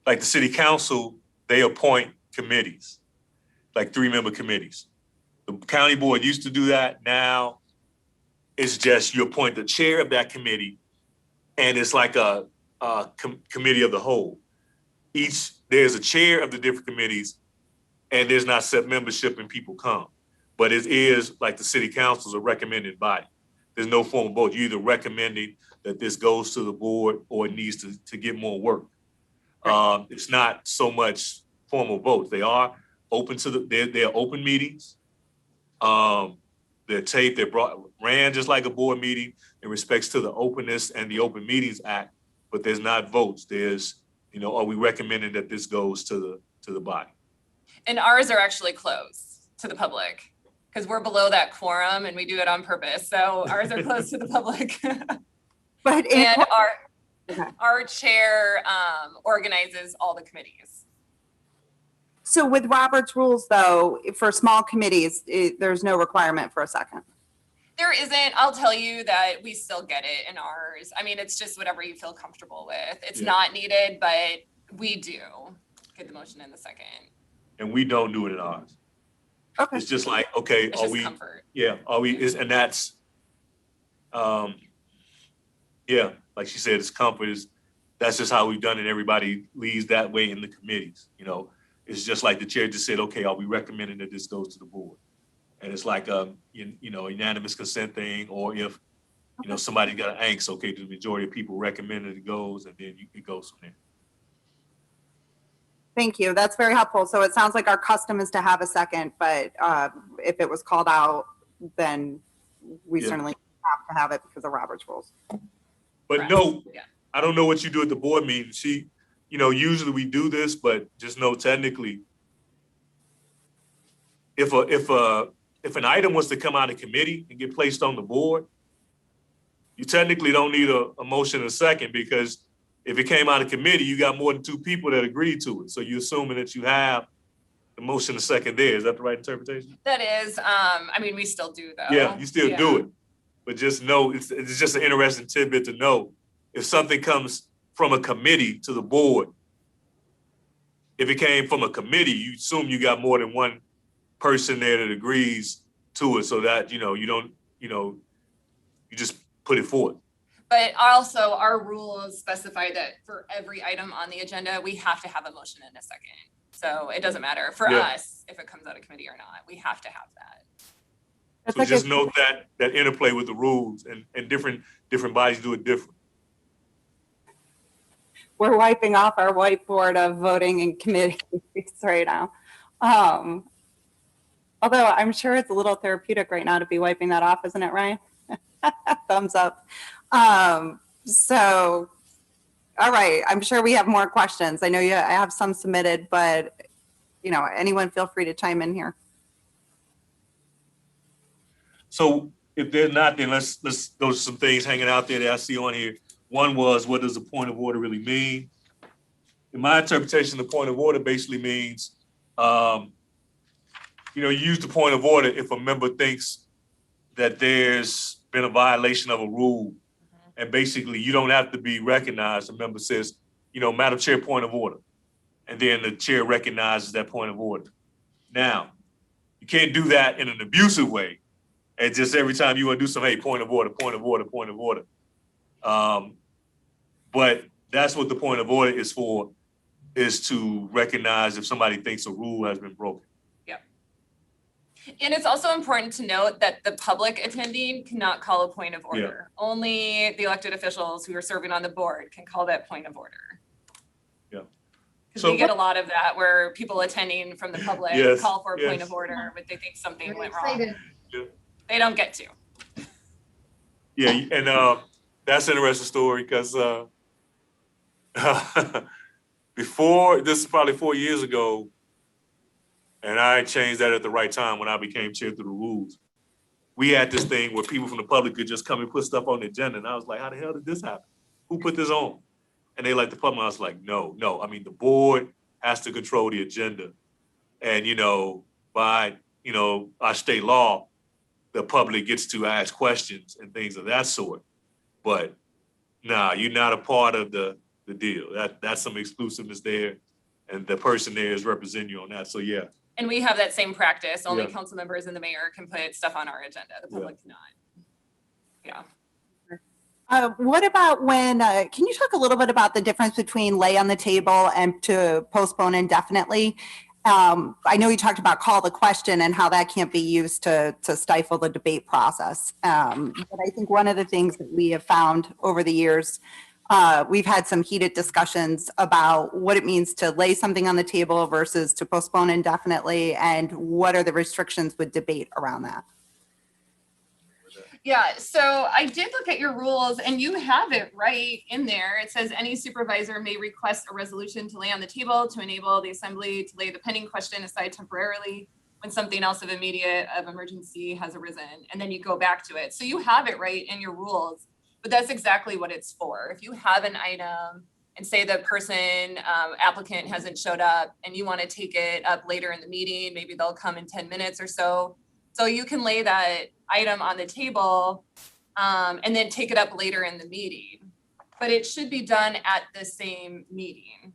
like the city council, they appoint committees. like 3-member committees. The county board used to do that. Now it's just you appoint the chair of that committee, and it's like a committee of the whole. There's a chair of the different committees, and there's not set membership and people come. But it is like the city council is a recommended body. There's no formal vote. You're either recommending that this goes to the board or it needs to get more work. It's not so much formal votes. They are open to they're open meetings. They're taped, ran just like a board meeting in respects to the openness and the Open Meetings Act, but there's not votes. There's, are we recommending that this goes to the body? And ours are actually closed to the public because we're below that quorum and we do it on purpose. So ours are closed to the public. But And Okay. our chair organizes all the committees. So with Robert's rules, though, for small committees, there's no requirement for a second. There isn't. I'll tell you that we still get it in ours. I mean, it's just whatever you feel comfortable with. It's not needed, but we do get the motion in the second. And we don't do it in ours. Okay. It's just like, okay, It's are just we, comfort. and that's, like she said, it's comfort. That's just how we've done it. Everybody leads that way in the committees, It's just like the chair just said, okay, are we recommending that this goes to the board? And it's like unanimous consent thing, or if somebody got an angst, okay, the majority of people recommend it goes, and then it goes from there. Thank you. That's very helpful. So it sounds like our custom is to have a second, but if it was called out, then we certainly have to have it because of Robert's rules. But Correct. no, Yeah. I don't know what you do at the board meeting. Usually we do this, but just know technically, if an item was to come out of committee and get placed on the board, you technically don't need a motion and a second, because if it came out of committee, you got more than 2 people that agreed to it. So you're assuming that you have the motion and second there. Is that the right interpretation? That is, we still do though. Yeah, you still do it. But just know, it's just an interesting tidbit to know. If something comes from a committee to the board, if it came from a committee, you assume you got more than one person there that agrees to it, so that, you don't, you just put it forward. But also our rules specify that for every item on the agenda, we have to have a motion in a second. So it doesn't matter for us if it comes out of committee or not, we have to have that. So just note that interplay with the rules, and different bodies do it different. We're wiping off our whiteboard of voting in committees right now. Although I'm sure it's a little therapeutic right now to be wiping that off, isn't it, Ryan? Thumbs up. So, all right, I'm sure we have more questions. I know I have some submitted, but anyone feel free to chime in here. So if they're not, then let's those are some things hanging out there that I see on here. One was, what does a point of order really mean? In my interpretation, the point of order basically means, you use the point of order if a member thinks that there's been a violation of a rule. And basically you don't have to be recognized. The member says, Madam Chair, point of order. And then the chair recognizes that point of order. Now, you can't do that in an abusive way. And just every time you want to do something, hey, point of order, point of order, point of order. But that's what the point of order is for, is to recognize if somebody thinks a rule has been broken. Yep. And it's also important to note that the public attending cannot call a point of order. Only the elected officials who are serving on the board can call that point of order. Yeah. Because we get a lot of that where people attending from the public call for a point of order, but they think something went wrong. They don't get to. Yeah, and that's an interesting story because before, this is probably 4 years ago, and I changed that at the right time when I became chair through the rules. We had this thing where people from the public could just come and put stuff on the agenda, and I was like, how the hell did this happen? Who put this on? And they like the public. I was like, no. The board has to control the agenda. And, by, our state law, the public gets to ask questions and things of that sort. But nah, you're not a part of the deal. That's some exclusiveness there. And the person there is representing you on that. So yeah, And we have that same practice. Only Yeah. council members and the mayor can put stuff on our agenda. The public cannot. Yeah. What about when, can you talk a little bit about the difference between lay on the table and to postpone indefinitely? I know you talked about call the question and how that can't be used to stifle the debate process. But I think one of the things that we have found over the years, we've had some heated discussions about what it means to lay something on the table versus to postpone indefinitely, and what are the restrictions with debate around that? Yeah, so I did look at your rules and you have it right in there. It says any supervisor may request a resolution to lay on the table to enable the assembly to lay the pending question aside temporarily when something else of emergency has arisen, and then you go back to it. So you have it right in your rules, but that's exactly what it's for. If you have an item and say the person, applicant hasn't showed up and you want to take it up later in the meeting, maybe they'll come in 10 minutes or so. So you can lay that item on the table and then take it up later in the meeting. But it should be done at the same meeting.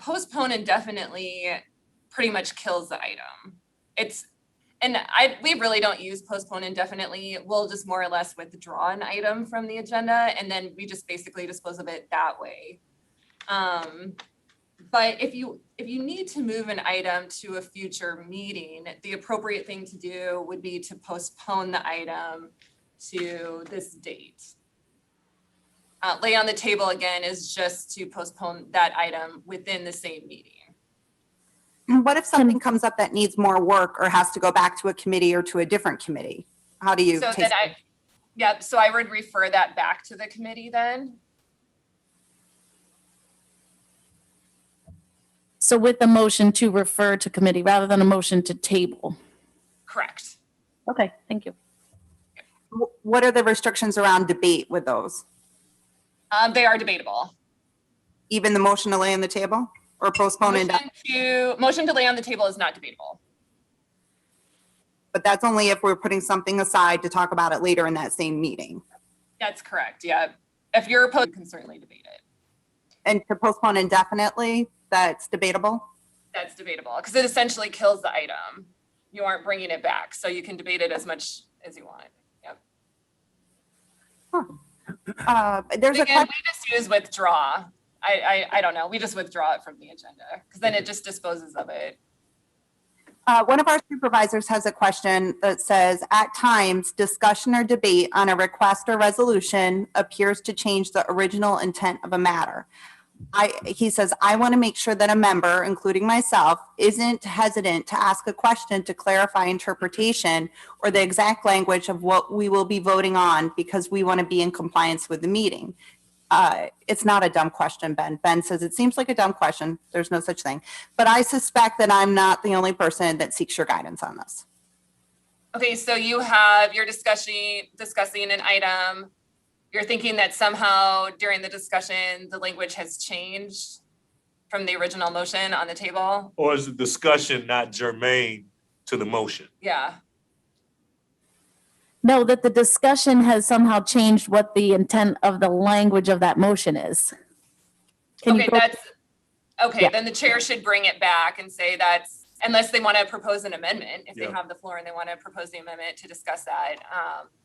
Postpone indefinitely pretty much kills the item. We really don't use postpone indefinitely. We'll just more or less withdraw an item from the agenda and then we just basically dispose of it that way. But if you need to move an item to a future meeting, the appropriate thing to do would be to postpone the item to this date. Lay on the table again is just to postpone that item within the same meeting. What if something comes up that needs more work or has to go back to a committee or to a different committee? How do you So take? so I would refer that back to the committee then. So with the motion to refer to committee rather than a motion to table. Correct. Okay, thank you. What are the restrictions around debate with those? They are debatable. Even the motion to lay on the table or postpone it? Motion to lay on the table is not debatable. But that's only if we're putting something aside to talk about it later in that same meeting. That's correct, yeah. If you're opposed, you can certainly debate it. And to postpone indefinitely, that's debatable? That's debatable because it essentially kills the item. You aren't bringing it back, so you can debate it as much as you want. Yep. There's a Again, we just use withdraw. I don't know. We just withdraw it from the agenda because then it just disposes of it. One of our supervisors has a question that says, at times, discussion or debate on a request or resolution appears to change the original intent of a matter. He says, I want to make sure that a member, including myself, isn't hesitant to ask a question to clarify interpretation or the exact language of what we will be voting on because we want to be in compliance with the meeting. It's not a dumb question, Ben. Ben says, it seems like a dumb question. There's no such thing. But I suspect that I'm not the only person that seeks your guidance on this. Okay, so you're discussing an item. You're thinking that somehow during the discussion, the language has changed from the original motion on the table? Or is the discussion not germane to the motion? Yeah. No, that the discussion has somehow changed what the intent of the language of that motion is. Okay, then the chair should bring it back and say that's, unless they want to propose an amendment, if they have the floor and they want to propose the amendment to discuss that.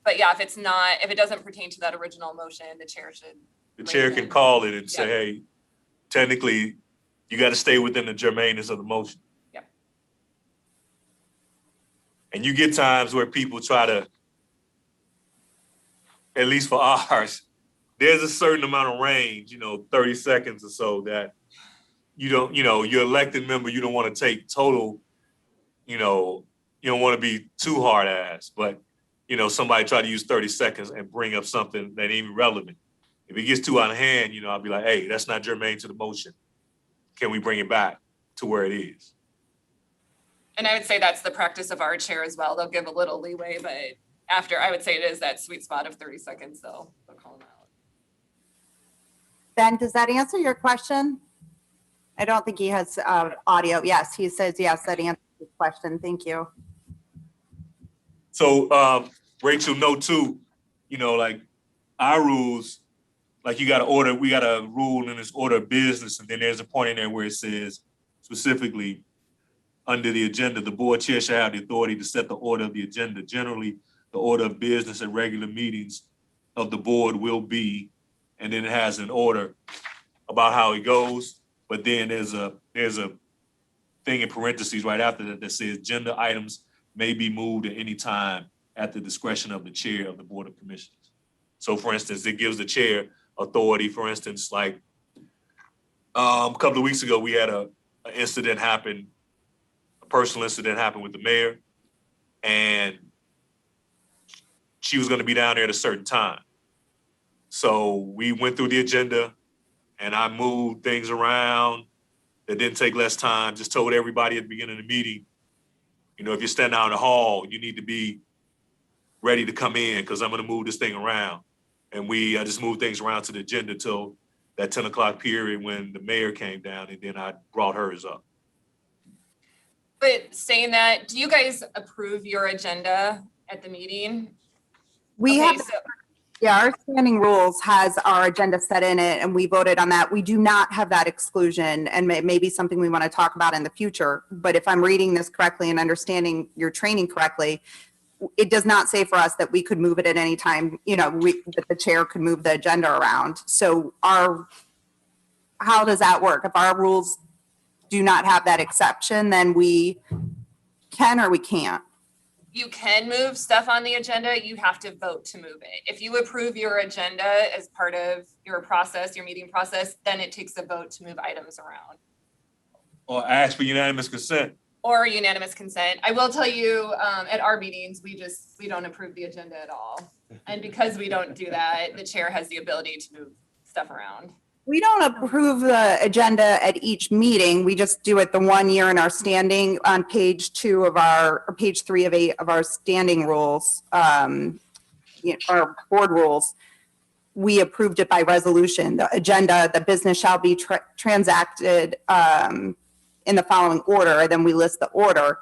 But yeah, if it doesn't pertain to that original motion, the chair should. The chair can call it and say, hey, technically, you got to stay within the germaneness of the motion. Yeah. And you get times where people try to, at least for ours, there's a certain amount of range, 30 seconds or so that you don't, your elected member, you don't want to take total, you don't want to be too hard ass, but, somebody try to use 30 seconds and bring up something that ain't even relevant. If it gets too out of hand, I'll be like, hey, that's not germane to the motion. Can we bring it back to where it is? And I would say that's the practice of our chair as well. They'll give a little leeway, but after, I would say it is that sweet spot of 30 seconds, they'll call them out. Ben, does that answer your question? I don't think he has audio. Yes, he says yes, that answers his question. Thank you. So Rachel, note too, like our rules, like we got a rule in this order of business, and then there's a point in there where it says specifically under the agenda, the board chair shall have the authority to set the order of the agenda. Generally, the order of business and regular meetings of the board will be, and then it has an order about how it goes. But then there's a thing in parentheses right after that that says agenda items may be moved at any time at the discretion of the chair of the Board of Commissioners. So for instance, it gives the chair authority, for instance, like a couple of weeks ago, we had an incident happen, a personal incident happened with the mayor, and she was gonna be down there at a certain time. So we went through the agenda and I moved things around that didn't take less time, just told everybody at the beginning of the meeting, you know, if you're standing out in the hall, you need to be ready to come in because I'm gonna move this thing around. And I just moved things around to the agenda till that 10 o'clock period when the mayor came down, and then I brought hers up. But saying that, do you guys approve your agenda at the meeting? We Okay, have, so- yeah, our standing rules has our agenda set in it and we voted on that. We do not have that exclusion, and maybe something we want to talk about in the future. But if I'm reading this correctly and understanding your training correctly, it does not say for us that we could move it at any time, you know, that the chair could move the agenda around. So how does that work? If our rules do not have that exception, then we can or we can't? You can move stuff on the agenda, you have to vote to move it. If you approve your agenda as part of your process, your meeting process, then it takes a vote to move items around. Or ask for unanimous consent. Or unanimous consent. I will tell you, at our meetings, we don't approve the agenda at all. And because we don't do that, the chair has the ability to move stuff around. We don't approve the agenda at each meeting. We just do it the 1 year in our standing on page 2 of or page 3 of 8 of our standing rules, our board rules. We approved it by resolution. The agenda, the business shall be transacted in the following order, and then we list the order.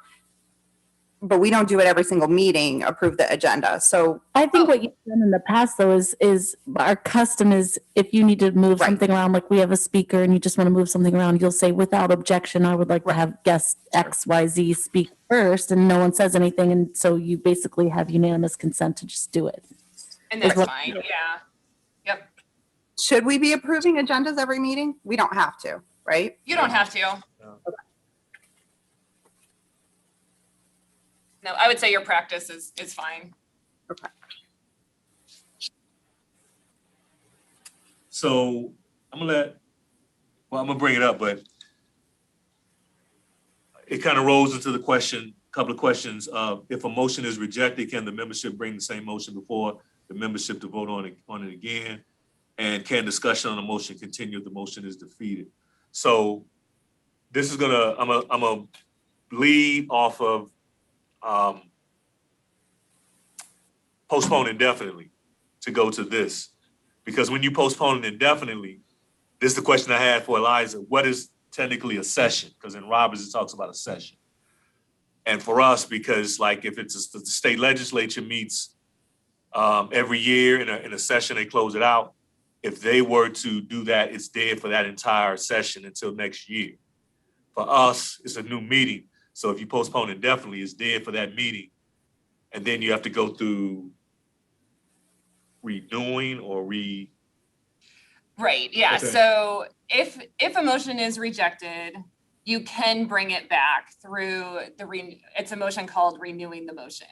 But we don't do it every single meeting, approve the agenda. So I think what you've done in the past though is our custom is if you need to move something around, like we have a speaker and you just want to move something around, you'll say without objection, I would like to have guest XYZ speak first, and no one says anything. And so you basically have unanimous consent to just do it. And that's fine, yeah. Yep. should we be approving agendas every meeting? We don't have to, right? You don't have to. No, I would say your practice is fine. Okay. So I'm gonna bring it up, but it kind of rolls into the couple of questions of if a motion is rejected, can the membership bring the same motion before the membership to vote on it again? And can discussion on the motion continue if the motion is defeated? So this is I'm gonna lead off of postpone indefinitely to go to this. Because when you postpone it indefinitely, this is the question I had for Eliza, what is technically a session? Because in Roberts, it talks about a session. And for us, because like if it's the state legislature meets every year in a session, they close it out. If they were to do that, it's dead for that entire session until next year. For us, it's a new meeting. So if you postpone indefinitely, it's dead for that meeting. And then you have to go through redoing or Right, yeah, Okay. so if a motion is rejected, you can bring it back through it's a motion called renewing the motion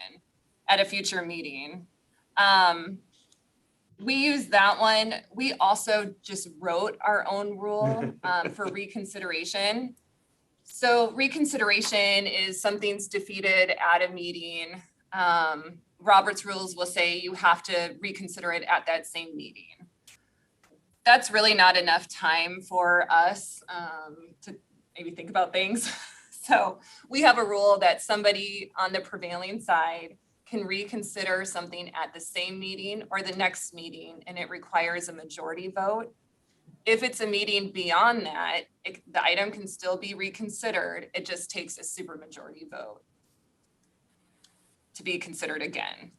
at a future meeting. We use that one. We also just wrote our own rule for reconsideration. So reconsideration is something's defeated at a meeting. Robert's rules will say you have to reconsider it at that same meeting. That's really not enough time for us to maybe think about things. So we have a rule that somebody on the prevailing side can reconsider something at the same meeting or the next meeting, and it requires a majority vote. If it's a meeting beyond that, the item can still be reconsidered. It just takes a supermajority vote to be considered again.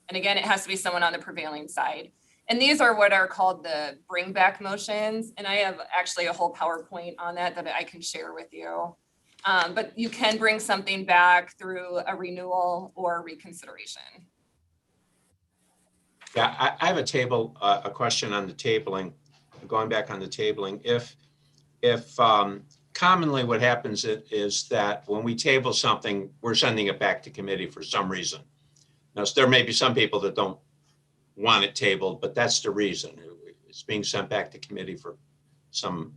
And again, it has to be someone on the prevailing side. And these are what are called the bring back motions. And I have actually a whole PowerPoint on that I can share with you. But you can bring something back through a renewal or reconsideration. Yeah, I have a question on the tabling, going back on the tabling. If commonly what happens is that when we table something, we're sending it back to committee for some reason. Now, there may be some people that don't want it tabled, but that's the reason. It's being sent back to committee for some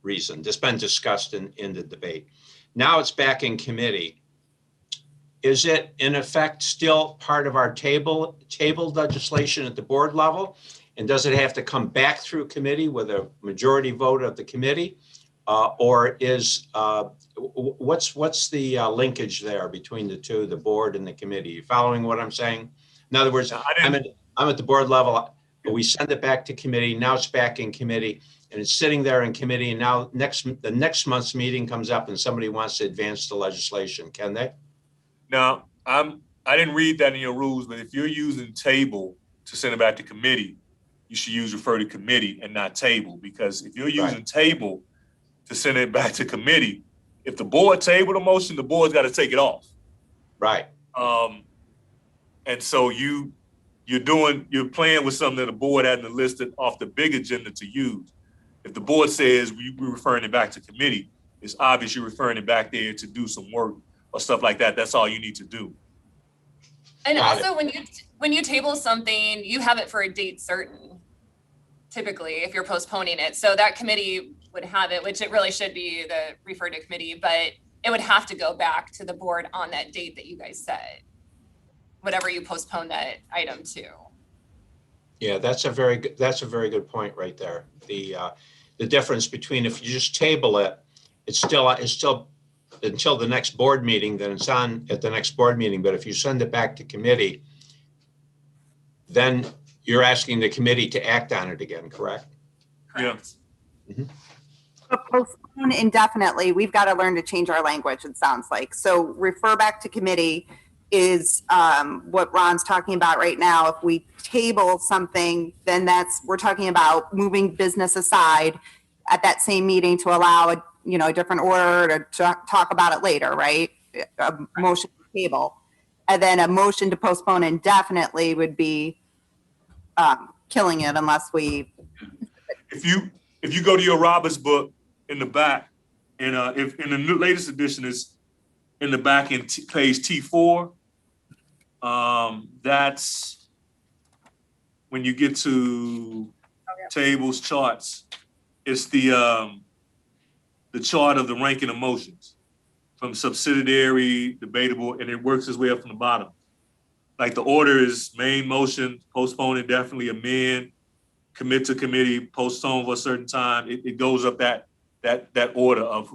reason. That's been discussed in the debate. Now it's back in committee. Is it in effect still part of our tabled legislation at the board level? And does it have to come back through committee with a majority vote of the committee? Or is, what's the linkage there between the two, the board and the committee? You following what I'm saying? In other words, I'm at the board level, we send it back to committee, now it's back in committee, and it's sitting there in committee, and now the next month's meeting comes up and somebody wants to advance the legislation, can they? Now, I didn't read that in your rules, but if you're using table to send it back to committee, you should use refer to committee and not table, because if you're using table to send it back to committee, if the board tabled a motion, the board's got to take it off. Right. And so you're playing with something that the board hadn't listed off the big agenda to use. If the board says we're referring it back to committee, it's obvious you're referring it back there to do some work or stuff like that. That's all you need to do. And also when you table something, you have it for a date certain, typically, if you're postponing it. So that committee would have it, which it really should be the refer to committee, but it would have to go back to the board on that date that you guys set, whatever you postpone that item to. Yeah, that's a very good point right there. The difference between if you just table it, it's still until the next board meeting, then it's on at the next board meeting. But if you send it back to committee, then you're asking the committee to act on it again, correct? Correct. Yeah. But postpone indefinitely, we've got to learn to change our language, it sounds like. So refer back to committee is what Ron's talking about right now. If we table something, then we're talking about moving business aside at that same meeting to allow a different order to talk about it later, right? A motion to table. And then a motion to postpone indefinitely would be killing it unless we. If you go to your Roberts book in the back, and if in the latest edition is in the back in page T4, that's when you get to tables, charts. It's the chart of the ranking of motions from subsidiary, debatable, and it works its way up from the bottom. Like the order is main motion, postpone indefinitely, amend, commit to committee, postpone for a certain time. It goes up that order of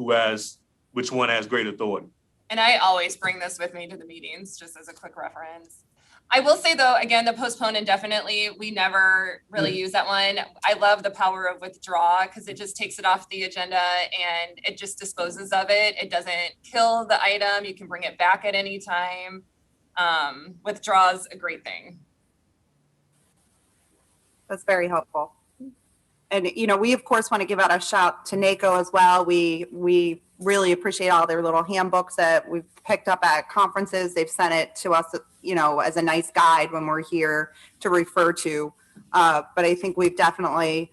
which one has great authority. And I always bring this with me to the meetings, just as a quick reference. I will say though, again, the postpone indefinitely, we never really use that one. I love the power of withdraw because it just takes it off the agenda and it just disposes of it. It doesn't kill the item. You can bring it back at any time. Withdraw is a great thing. That's very helpful. And, we of course want to give out a shout to NACO as well. We really appreciate all their little handbooks that we've picked up at conferences. They've sent it to us, as a nice guide when we're here to refer to. But I think we've definitely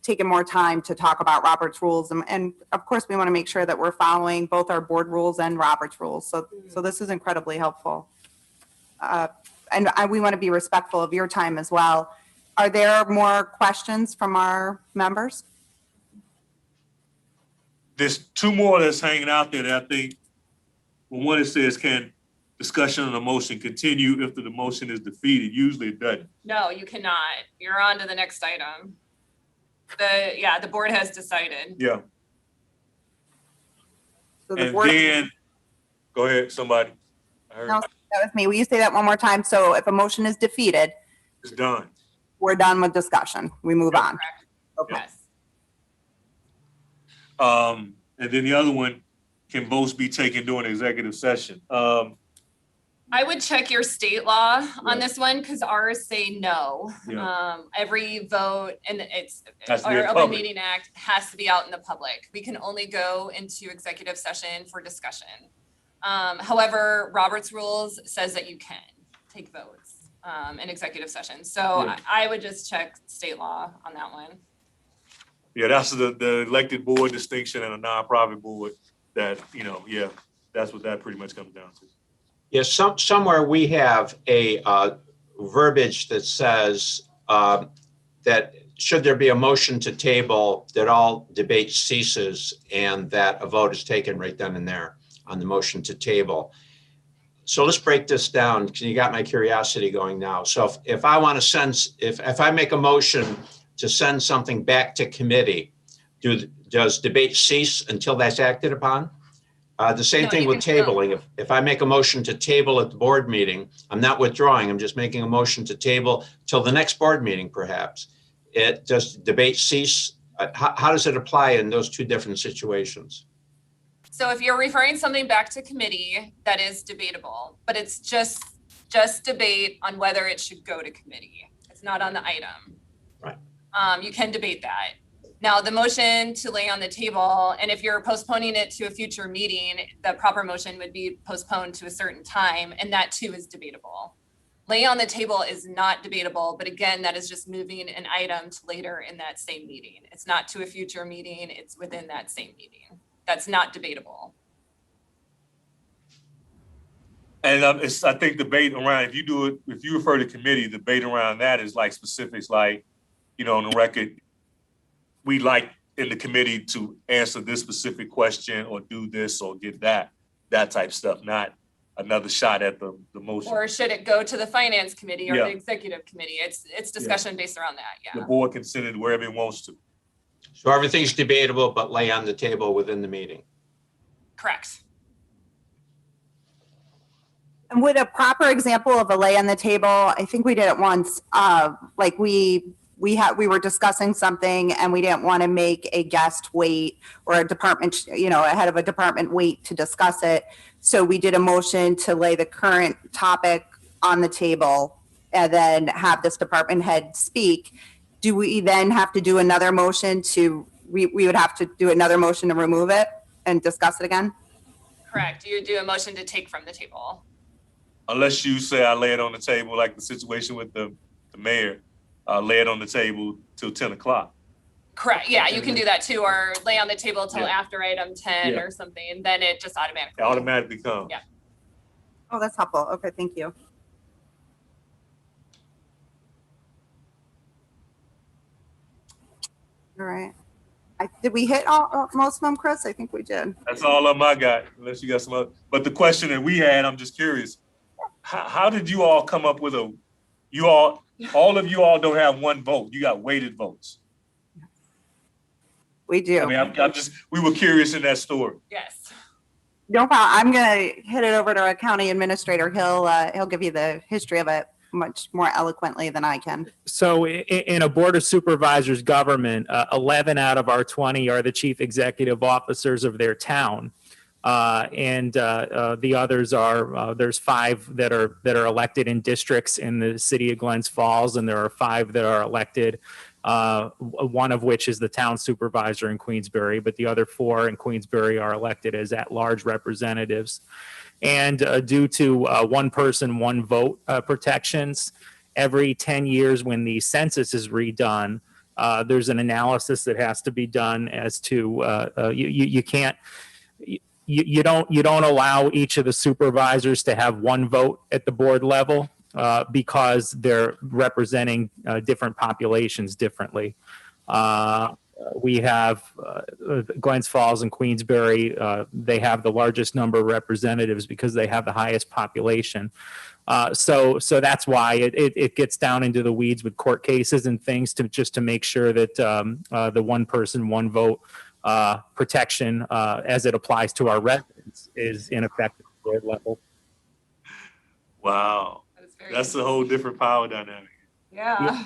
taken more time to talk about Robert's rules. And of course, we want to make sure that we're following both our board rules and Robert's rules. So this is incredibly helpful. And we want to be respectful of your time as well. Are there more questions from our members? There's two more that's hanging out there that I think, one it says, can discussion on the motion continue if the motion is defeated? Usually it doesn't. No, you cannot. You're on to the next item. The board has decided. Yeah. So the And board, then, go ahead, somebody. I heard. no, that was me. Will you say that one more time? So if a motion is defeated, It's done. we're done with discussion. We move on. Correct. Okay. Yes. And then the other one, can votes be taken during executive session? I would check your state law on Right. this one because ours say no. Yeah. Every vote and Has to be our in Open public. Meeting Act has to be out in the public. We can only go into executive session for discussion. However, Robert's rules says that you can take votes in executive session. So Yeah. I would just check state law on that one. Yeah, that's the elected board distinction and a nonprofit board that, yeah, that's what that pretty much comes down to. Yes, somewhere we have a verbiage that says that should there be a motion to table, that all debate ceases and that a vote is taken right then and there on the motion to table. So let's break this down, because you got my curiosity going now. So if I want to send, if I make a motion to send something back to committee, does debate cease until that's acted upon? The same No, thing you with can still- tabling. If I make a motion to table at the board meeting, I'm not withdrawing, I'm just making a motion to table till the next board meeting perhaps. Does debate cease? How does it apply in those two different situations? So if you're referring something back to committee, that is debatable, but it's just debate on whether it should go to committee. It's not on the item. Right. You can debate that. Now, the motion to lay on the table, and if you're postponing it to a future meeting, the proper motion would be postponed to a certain time, and that too is debatable. Lay on the table is not debatable, but again, that is just moving an item to later in that same meeting. It's not to a future meeting, it's within that same meeting. That's not debatable. And I think debate around, if you refer to committee, debate around that is like specifics, like, on the record, we like in the committee to answer this specific question or do this or get that type stuff, not another shot at the motion. Or should it go to the finance committee or Yeah. the executive committee? It's discussion based around that, The yeah. board can send it wherever it wants to. So everything's debatable, but lay on the table within the meeting. Correct. And with a proper example of a lay on the table, I think we did it once, like we were discussing something and we didn't want to make a guest wait or a department, a head of a department wait to discuss it. So we did a motion to lay the current topic on the table and then have this department head speak. Do we then have to do another motion we would have to do another motion to remove it and discuss it again? Correct. You do a motion to take from the table. Unless you say I lay it on the table, like the situation with the mayor, lay it on the table till 10 o'clock. Correct. Yeah, you can do that too, or lay on the table till Yeah. after item 10 Yeah. or something, then it just automatically. It automatically comes. Yeah. Oh, that's helpful. Okay, thank you. All right. Did we hit most of them, Chris? I think we did. That's all of them I got, unless you got some other. But the question that we had, I'm just curious, how did you all come up with all of you all don't have one vote. You got weighted votes. We do. I mean, we were curious in that story. Yes. No problem. I'm going to hit it over to our county administrator. He'll give you the history of it much more eloquently than I can. So in a Board of Supervisors government, 11 out of our 20 are the chief executive officers of their town. And the others are, there's 5 that are elected in districts in the city of Glens Falls, and there are 5 that are elected, one of which is the town supervisor in Queensbury, but the other 4 in Queensbury are elected as at-large representatives. And due to one person, one vote protections, every 10 years when the census is redone, there's an analysis that has to be done as to you can't. You don't allow each of the supervisors to have one vote at the board level because they're representing different populations differently. We have Glens Falls and Queensbury. They have the largest number of representatives because they have the highest population. So that's why it gets down into the weeds with court cases and things to make sure that the one person, one vote protection as it applies to our residents is in effect at the board level. Wow. That is very That's a whole different power dynamic. Yeah.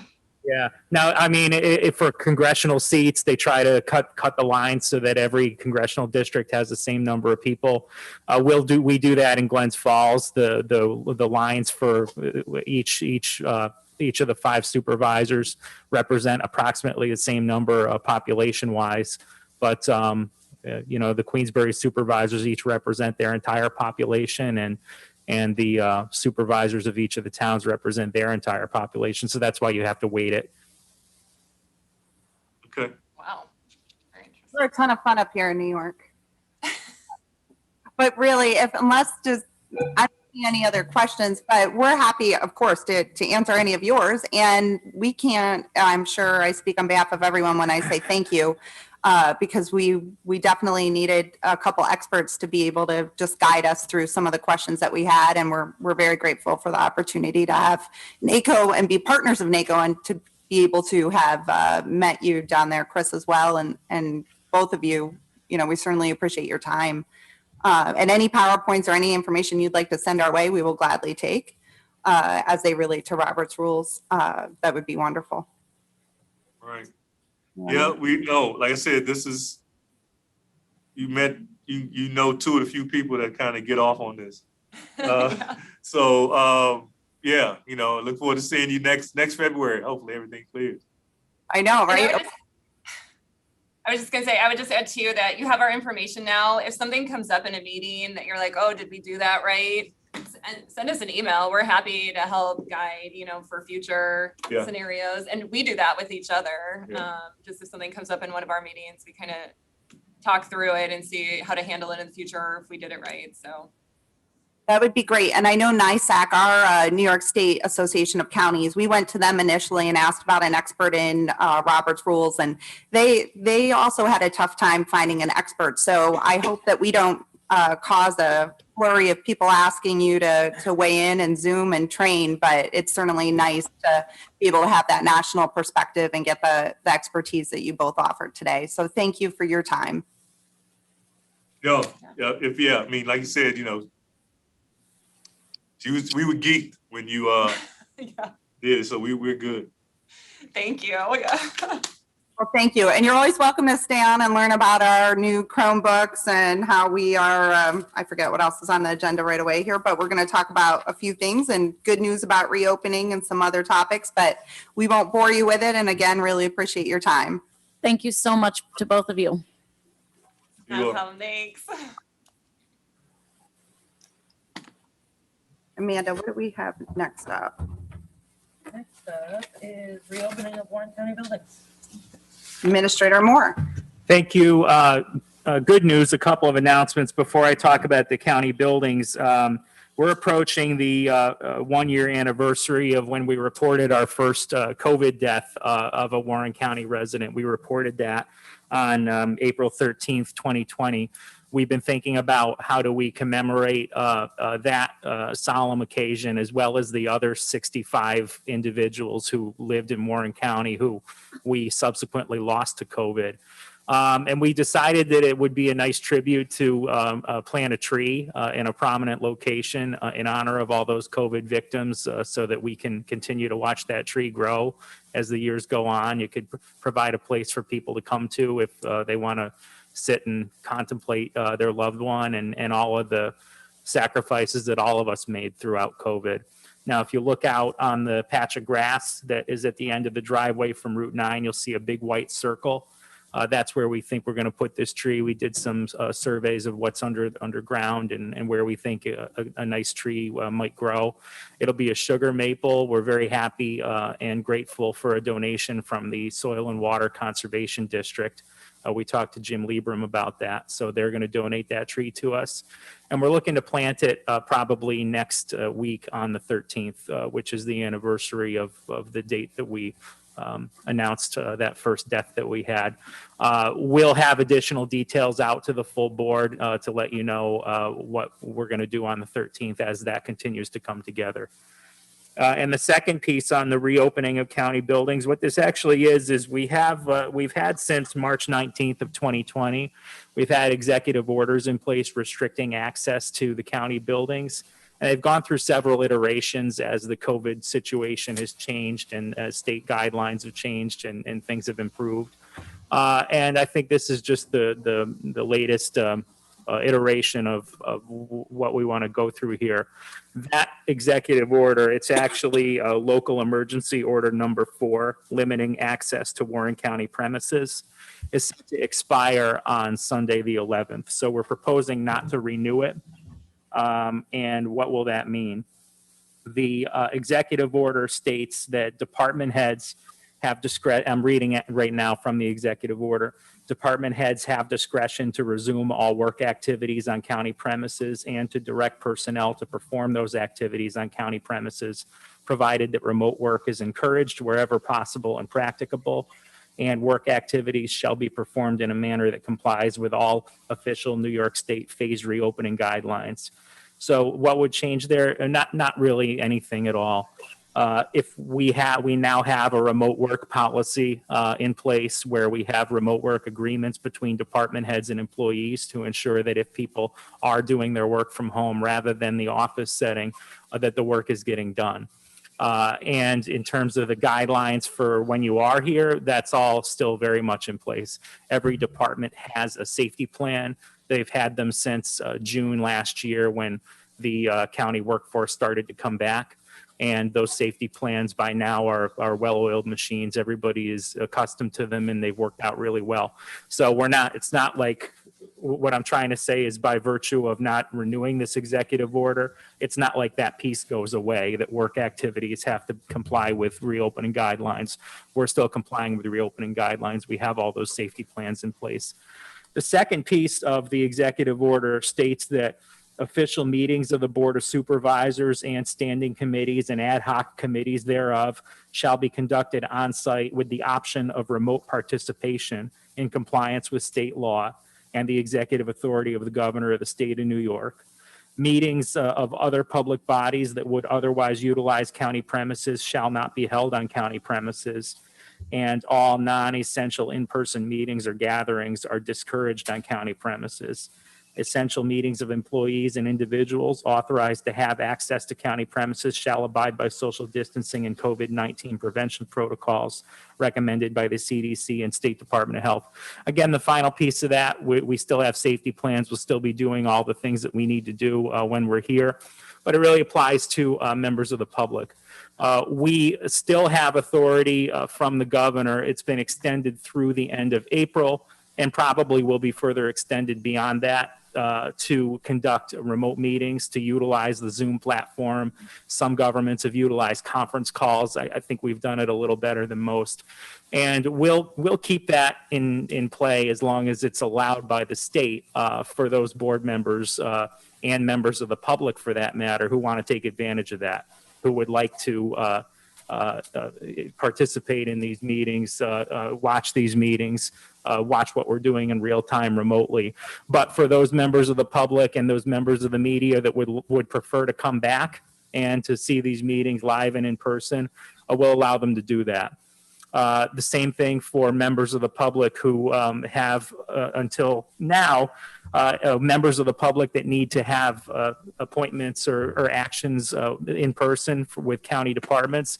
Yeah. Now, I mean, if for congressional seats, they try to cut the line so that every congressional district has the same number of people. We do that in Glens Falls. The lines for each of the 5 supervisors represent approximately the same number population wise, but the Queensbury supervisors each represent their entire population, and the supervisors of each of the towns represent their entire population. So that's why you have to weight it. Okay. Wow. Very interesting. We're a ton of fun up here in New York. But really, I don't see any other questions, but we're happy, of course, to answer any of yours. And we can't, I'm sure I speak on behalf of everyone when I say thank you, because we definitely needed a couple experts to be able to just guide us through some of the questions that we had. And we're very grateful for the opportunity to have NACO and be partners of NACO, and to be able to have met you down there, Chris, as well. And both of you, we certainly appreciate your time. And any PowerPoints or any information you'd like to send our way, we will gladly take as they relate to Robert's rules. That would be wonderful. Right. Yeah, we know. Like I said, this is, you met, you know, 2 of the few people that kind of get off on this. Yeah. So yeah, look forward to seeing you next February. Hopefully everything clears. I know, And right? I was just gonna say, I would just add too that you have our information now. If something comes up in a meeting that you're like, oh, did we do that right? Send us an email. We're happy to help guide, for future Yeah. scenarios. And we do that with each other. Yeah. Just if something comes up in one of our meetings, we kind of talk through it and see how to handle it in the future, or if we did it right. So. That would be great. And I know NISAC, our New York State Association of Counties, we went to them initially and asked about an expert in Robert's rules, and they also had a tough time finding an expert. So I hope that we don't cause a flurry of people asking you to weigh in and Zoom and train, but it's certainly nice to be able to have that national perspective and get the expertise that you both offered today. So thank you for your time. Yeah, I mean, like you said, we were geeked when you Yeah. did it, so we're good. Thank you. Yeah. Well, thank you. And you're always welcome to stay on and learn about our new Chromebooks and how we are, I forget what else is on the agenda right away here, but we're going to talk about a few things and good news about reopening and some other topics, but we won't bore you with it. And again, really appreciate your time. Thank you so much to both of you. No problem. Thanks. Amanda, what do we have next up? Next up is reopening of Warren County buildings. Administrator Moore. Thank you. Good news, a couple of announcements before I talk about the county buildings. We're approaching the 1-year anniversary of when we reported our first COVID death of a Warren County resident. We reported that on April 13th, 2020. We've been thinking about how do we commemorate that solemn occasion, as well as the other 65 individuals who lived in Warren County who we subsequently lost to COVID. And we decided that it would be a nice tribute to plant a tree in a prominent location in honor of all those COVID victims, so that we can continue to watch that tree grow as the years go on. You could provide a place for people to come to if they want to sit and contemplate their loved one and all of the sacrifices that all of us made throughout COVID. Now, if you look out on the patch of grass that is at the end of the driveway from Route 9, you'll see a big white circle. That's where we think we're going to put this tree. We did some surveys of what's underground and where we think a nice tree might grow. It'll be a sugar maple. We're very happy and grateful for a donation from the Soil and Water Conservation District. We talked to Jim Liebram about that. So they're going to donate that tree to us. And we're looking to plant it probably next week on the 13th, which is the anniversary of the date that we announced that first death that we had. We'll have additional details out to the full board to let you know what we're going to do on the 13th as that continues to come together. And the second piece on the reopening of county buildings, what this actually is we've had since March 19th of 2020, we've had executive orders in place restricting access to the county buildings. And they've gone through several iterations as the COVID situation has changed and as state guidelines have changed and things have improved. And I think this is just the latest iteration of what we want to go through here. That executive order, it's actually a local emergency order number 4, limiting access to Warren County premises, is set to expire on Sunday, the 11th. So we're proposing not to renew it. And what will that mean? The executive order states that department heads have discretion. I'm reading it right now from the executive order. Department heads have discretion to resume all work activities on county premises and to direct personnel to perform those activities on county premises, provided that remote work is encouraged wherever possible and practicable, and work activities shall be performed in a manner that complies with all official New York State phased reopening guidelines. So what would change there? Not really anything at all. If we now have a remote work policy in place where we have remote work agreements between department heads and employees to ensure that if people are doing their work from home rather than the office setting, that the work is getting done. And in terms of the guidelines for when you are here, that's all still very much in place. Every department has a safety plan. They've had them since June last year when the county workforce started to come back. And those safety plans by now are well-oiled machines. Everybody is accustomed to them and they've worked out really well. So it's not like, what I'm trying to say is by virtue of not renewing this executive order, it's not like that piece goes away, that work activities have to comply with reopening guidelines. We're still complying with the reopening guidelines. We have all those safety plans in place. The second piece of the executive order states that official meetings of the Board of Supervisors and standing committees and ad hoc committees thereof shall be conducted on site with the option of remote participation in compliance with state law and the executive authority of the governor of the state of New York. Meetings of other public bodies that would otherwise utilize county premises shall not be held on county premises, and all non-essential in-person meetings or gatherings are discouraged on county premises. Essential meetings of employees and individuals authorized to have access to county premises shall abide by social distancing and COVID-19 prevention protocols recommended by the CDC and State Department of Health. Again, the final piece of that, we still have safety plans. We'll still be doing all the things that we need to do when we're here, but it really applies to members of the public. We still have authority from the governor. It's been extended through the end of April and probably will be further extended beyond that. To conduct remote meetings, to utilize the Zoom platform. Some governments have utilized conference calls. I think we've done it a little better than most. And we'll keep that in play as long as it's allowed by the state for those board members and members of the public, for that matter, who want to take advantage of that, who would like to participate in these meetings, watch these meetings, watch what we're doing in real time remotely. But for those members of the public and those members of the media that would prefer to come back and to see these meetings live and in person, we'll allow them to do that. The same thing for members of the public who have until now, members of the public that need to have appointments or actions in person with county departments.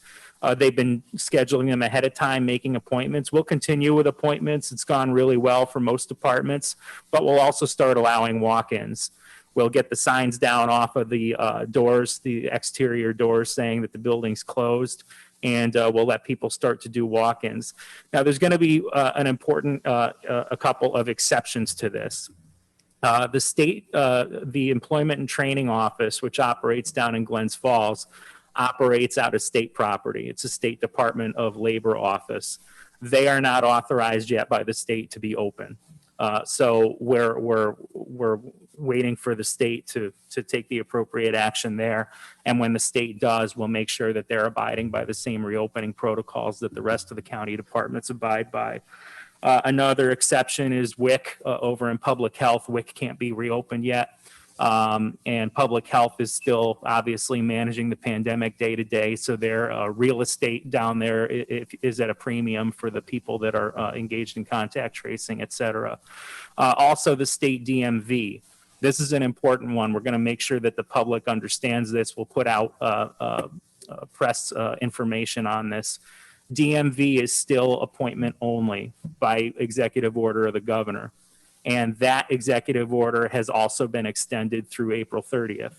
They've been scheduling them ahead of time, making appointments. We'll continue with appointments. It's gone really well for most departments, but we'll also start allowing walk-ins. We'll get the signs down off of the doors, the exterior doors, saying that the building's closed, and we'll let people start to do walk-ins. Now, there's going to be a couple of exceptions to this. The state, the Employment and Training Office, which operates down in Glens Falls, operates out of state property. It's a State Department of Labor office. They are not authorized yet by the state to be open. So we're waiting for the state to take the appropriate action there. And when the state does, we'll make sure that they're abiding by the same reopening protocols that the rest of the county departments abide by. Another exception is WIC over in public health. WIC can't be reopened yet. And public health is still obviously managing the pandemic day to day. So their real estate down there is at a premium for the people that are engaged in contact tracing, et cetera. Also, the state DMV This is an important one. We're going to make sure that the public understands this. We'll put out press information on this. DMV is still appointment only by executive order of the governor. And that executive order has also been extended through April 30th.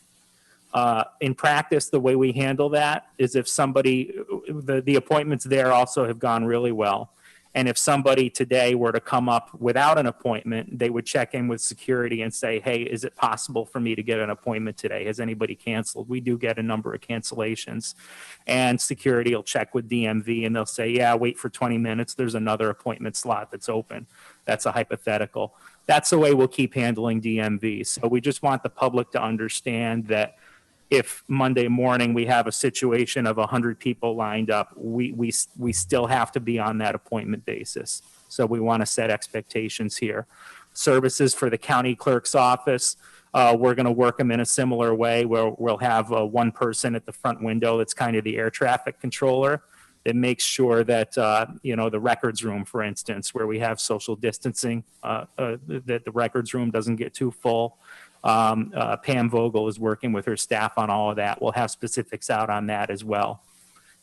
In practice, the way we handle that is if somebody, the appointments there also have gone really well. And if somebody today were to come up without an appointment, they would check in with security and say, hey, is it possible for me to get an appointment today? Has anybody canceled? We do get a number of cancellations. And security will check with DMV and they'll say, yeah, wait for 20 minutes. There's another appointment slot that's open. That's a hypothetical. That's the way we'll keep handling DMV. So we just want the public to understand that if Monday morning we have a situation of 100 people lined up, we still have to be on that appointment basis. So we want to set expectations here. Services for the county clerk's office, we're going to work them in a similar way where we'll have one person at the front window that's kind of the air traffic controller that makes sure that, the records room, for instance, where we have social distancing, that the records room doesn't get too full. Pam Vogel is working with her staff on all of that. We'll have specifics out on that as well.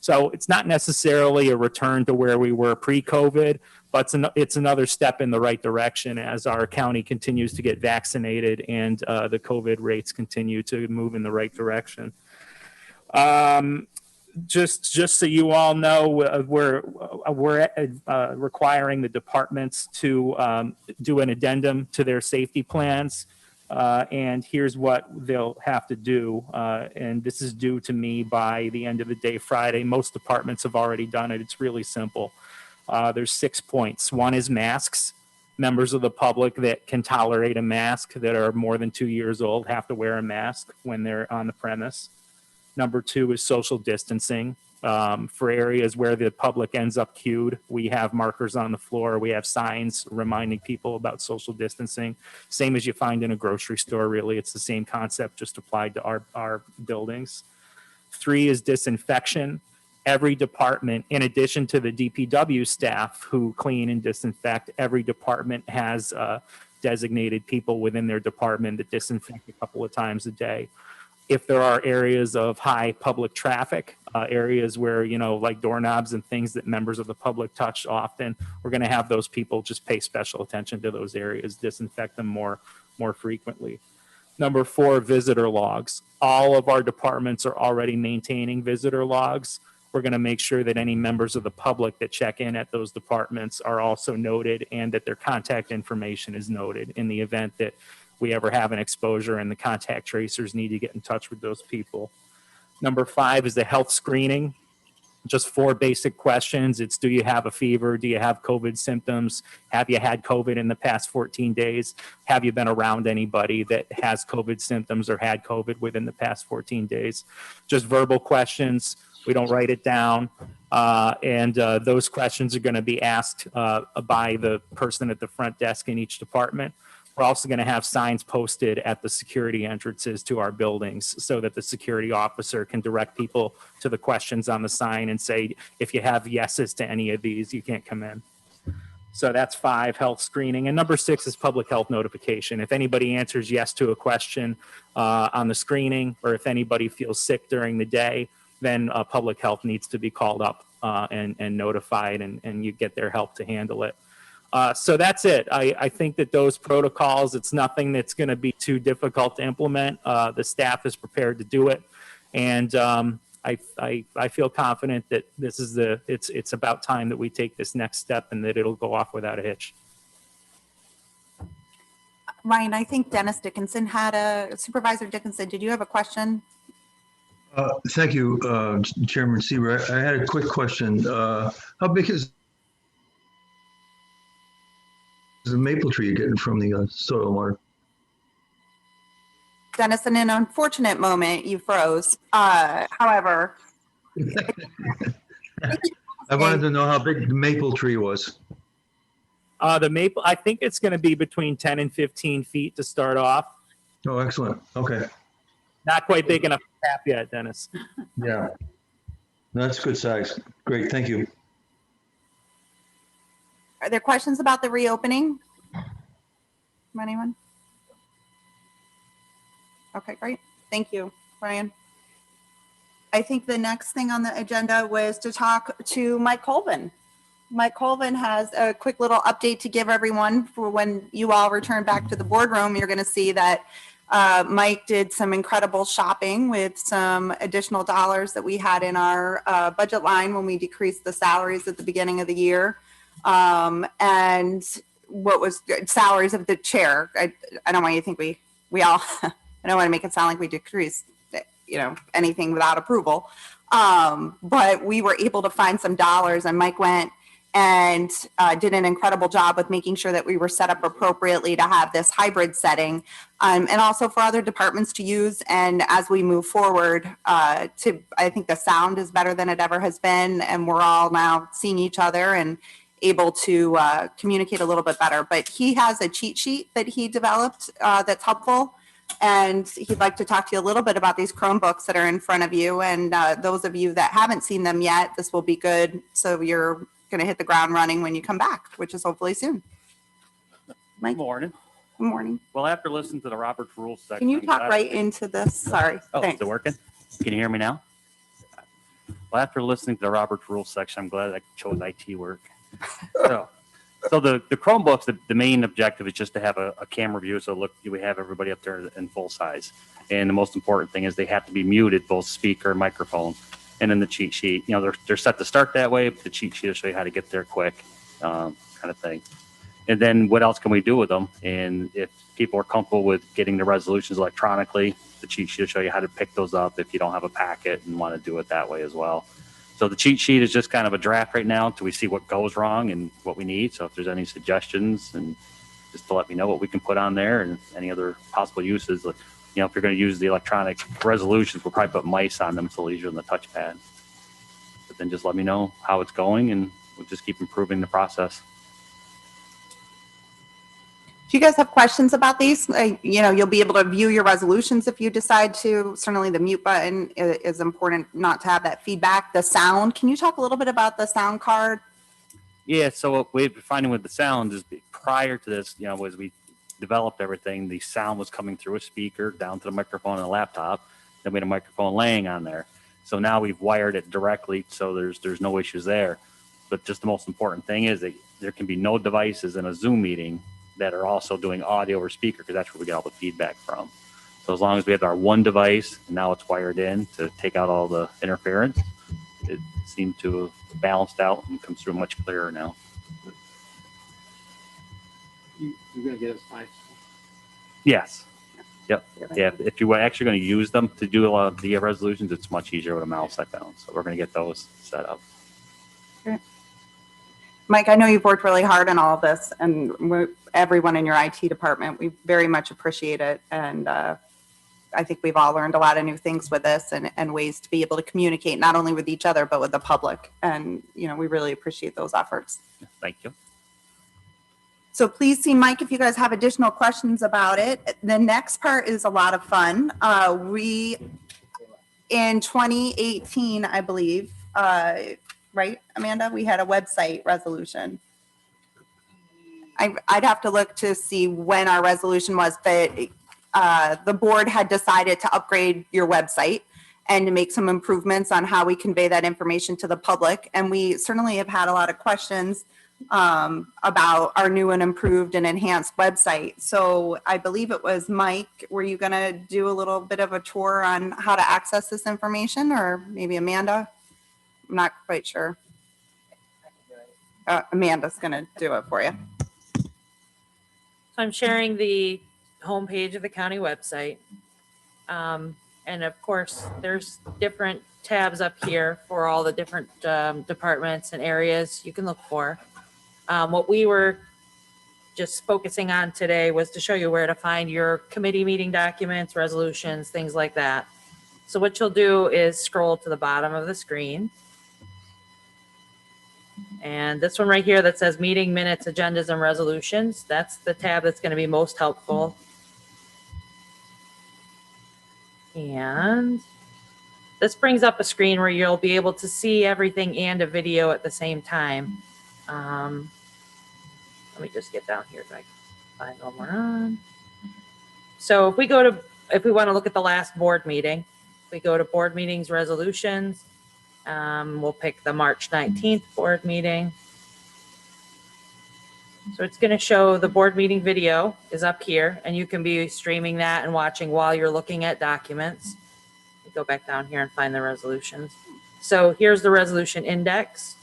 So it's not necessarily a return to where we were pre-COVID, but it's another step in the right direction as our county continues to get vaccinated and the COVID rates continue to move in the right direction. Just so you all know, we're requiring the departments to do an addendum to their safety plans. And here's what they'll have to do. And this is due to me by the end of the day Friday. Most departments have already done it. It's really simple. There's 6 points. One is masks. Members of the public that can tolerate a mask that are more than 2 years old have to wear a mask when they're on the premise. Number 2 is social distancing. For areas where the public ends up queued, we have markers on the floor. We have signs reminding people about social distancing. Same as you find in a grocery store, really. It's the same concept, just applied to our buildings. 3 is disinfection. Every department, in addition to the DPW staff who clean and disinfect, every department has designated people within their department that disinfect a couple of times a day. If there are areas of high public traffic, areas where, like doorknobs and things that members of the public touch often, we're going to have those people just pay special attention to those areas, disinfect them more frequently. Number 4, visitor logs. All of our departments are already maintaining visitor logs. We're going to make sure that any members of the public that check in at those departments are also noted and that their contact information is noted in the event that we ever have an exposure and the contact tracers need to get in touch with those people. Number 5 is the health screening. Just 4 basic questions. It's, do you have a fever? Do you have COVID symptoms? Have you had COVID in the past 14 days? Have you been around anybody that has COVID symptoms or had COVID within the past 14 days? Just verbal questions. We don't write it down. And those questions are going to be asked by the person at the front desk in each department. We're also going to have signs posted at the security entrances to our buildings so that the security officer can direct people to the questions on the sign and say, if you have yeses to any of these, you can't come in. So that's 5, health screening. And number 6 is public health notification. If anybody answers yes to a question on the screening, or if anybody feels sick during the day, then public health needs to be called up and notified, and you get their help to handle it. So that's it. I think that those protocols, it's nothing that's going to be too difficult to implement. The staff is prepared to do it. And I feel confident that this is it's about time that we take this next step and that it'll go off without a hitch. Ryan, I think Dennis Dickinson Supervisor Dickinson, did you have a question? Thank you, Chairman Seaver. I had a quick question. How big is the maple tree you're getting from the soil mark? Dennis, in an unfortunate moment, you froze. However, I wanted to know how big the maple tree was. The maple, I think it's going to be between 10 and 15 feet to start off. Oh, excellent. Okay. Not quite big enough to tap yet, Dennis. Yeah. That's good size. Great. Thank you. are there questions about the reopening from anyone? Okay, great. Thank you, Brian. I think the next thing on the agenda was to talk to Mike Colvin. Mike Colvin has a quick little update to give everyone for when you all return back to the boardroom. You're going to see that Mike did some incredible shopping with some additional dollars that we had in our budget line when we decreased the salaries at the beginning of the year. And what was salaries of the chair. I don't want you to think we all, I don't want to make it sound like we decreased, anything without approval. But we were able to find some dollars, and Mike went and did an incredible job with making sure that we were set up appropriately to have this hybrid setting, and also for other departments to use. And as we move forward, I think the sound is better than it ever has been, and we're all now seeing each other and able to communicate a little bit better. But he has a cheat sheet that he developed that's helpful. And he'd like to talk to you a little bit about these Chromebooks that are in front of you. And those of you that haven't seen them yet, this will be good. So you're going to hit the ground running when you come back, which is hopefully soon. Mike? Good morning. Good morning. Well, after listening to the Robert's Rules section. Can you I'm talk glad- right into this? Sorry. Oh, Thanks. is it working? Can you hear me now? Well, after listening to the Robert's Rules section, I'm glad I chose IT work. So the Chromebooks, the main objective is just to have a camera view. So look, we have everybody up there in full size. And the most important thing is they have to be muted, both speaker and microphone. And then the cheat sheet, they're set to start that way, but the cheat sheet will show you how to get there quick, kind of thing. And then what else can we do with them? And if people are comfortable with getting the resolutions electronically, the cheat sheet will show you how to pick those up if you don't have a packet and want to do it that way as well. So the cheat sheet is just kind of a draft right now until we see what goes wrong and what we need. So if there's any suggestions, and just to let me know what we can put on there and any other possible uses. If you're going to use the electronic resolutions, we'll probably put mice on them so easier on the touchpad. But then just let me know how it's going, and we'll just keep improving the process. Do you guys have questions about these? You'll be able to view your resolutions if you decide to. Certainly the mute button is important not to have that feedback. The sound, can you talk a little bit about the sound card? Yeah, so what we've been finding with the sound is prior to this, as we developed everything, the sound was coming through a speaker down to the microphone and the laptop. Then we had a microphone laying on there. So now we've wired it directly, so there's no issues there. But just the most important thing is that there can be no devices in a Zoom meeting that are also doing audio or speaker, because that's where we get all the feedback from. So as long as we have our one device, and now it's wired in to take out all the interference, it seemed to have balanced out and comes through much clearer now. You're gonna get us mics? Yes. Yep. Yeah. If you were actually going to use them to do a lot of the resolutions, it's much easier with a mouse, I found. So we're going to get those set up. Okay. Mike, I know you've worked really hard on all of this, and everyone in your IT department, we very much appreciate it. And I think we've all learned a lot of new things with this, and ways to be able to communicate not only with each other, but with the public. And, we really appreciate those efforts. Thank you. So please see Mike if you guys have additional questions about it. The next part is a lot of fun. In 2018, I believe, right, Amanda, we had a website resolution. I'd have to look to see when our resolution was, but the board had decided to upgrade your website and to make some improvements on how we convey that information to the public. And we certainly have had a lot of questions about our new and improved and enhanced website. So I believe it was Mike, were you going to do a little bit of a tour on how to access this information, or maybe Amanda? I'm not quite sure. Amanda's going to do it for you. So I'm sharing the homepage of the county website. And of course, there's different tabs up here for all the different departments and areas you can look for. What we were just focusing on today was to show you where to find your committee meeting documents, resolutions, things like that. So what you'll do is scroll to the bottom of the screen. And this one right here that says meeting minutes, agendas, and resolutions, that's the tab that's going to be most helpful. And this brings up a screen where you'll be able to see everything and a video at the same time. Let me just get down here so I can find one more on. So if we go to if we want to look at the last board meeting, we go to board meetings, resolutions. We'll pick the March 19th board meeting. So it's going to show the board meeting video is up here, and you can be streaming that and watching while you're looking at documents. You go back down here and find the resolutions. So here's the resolution index.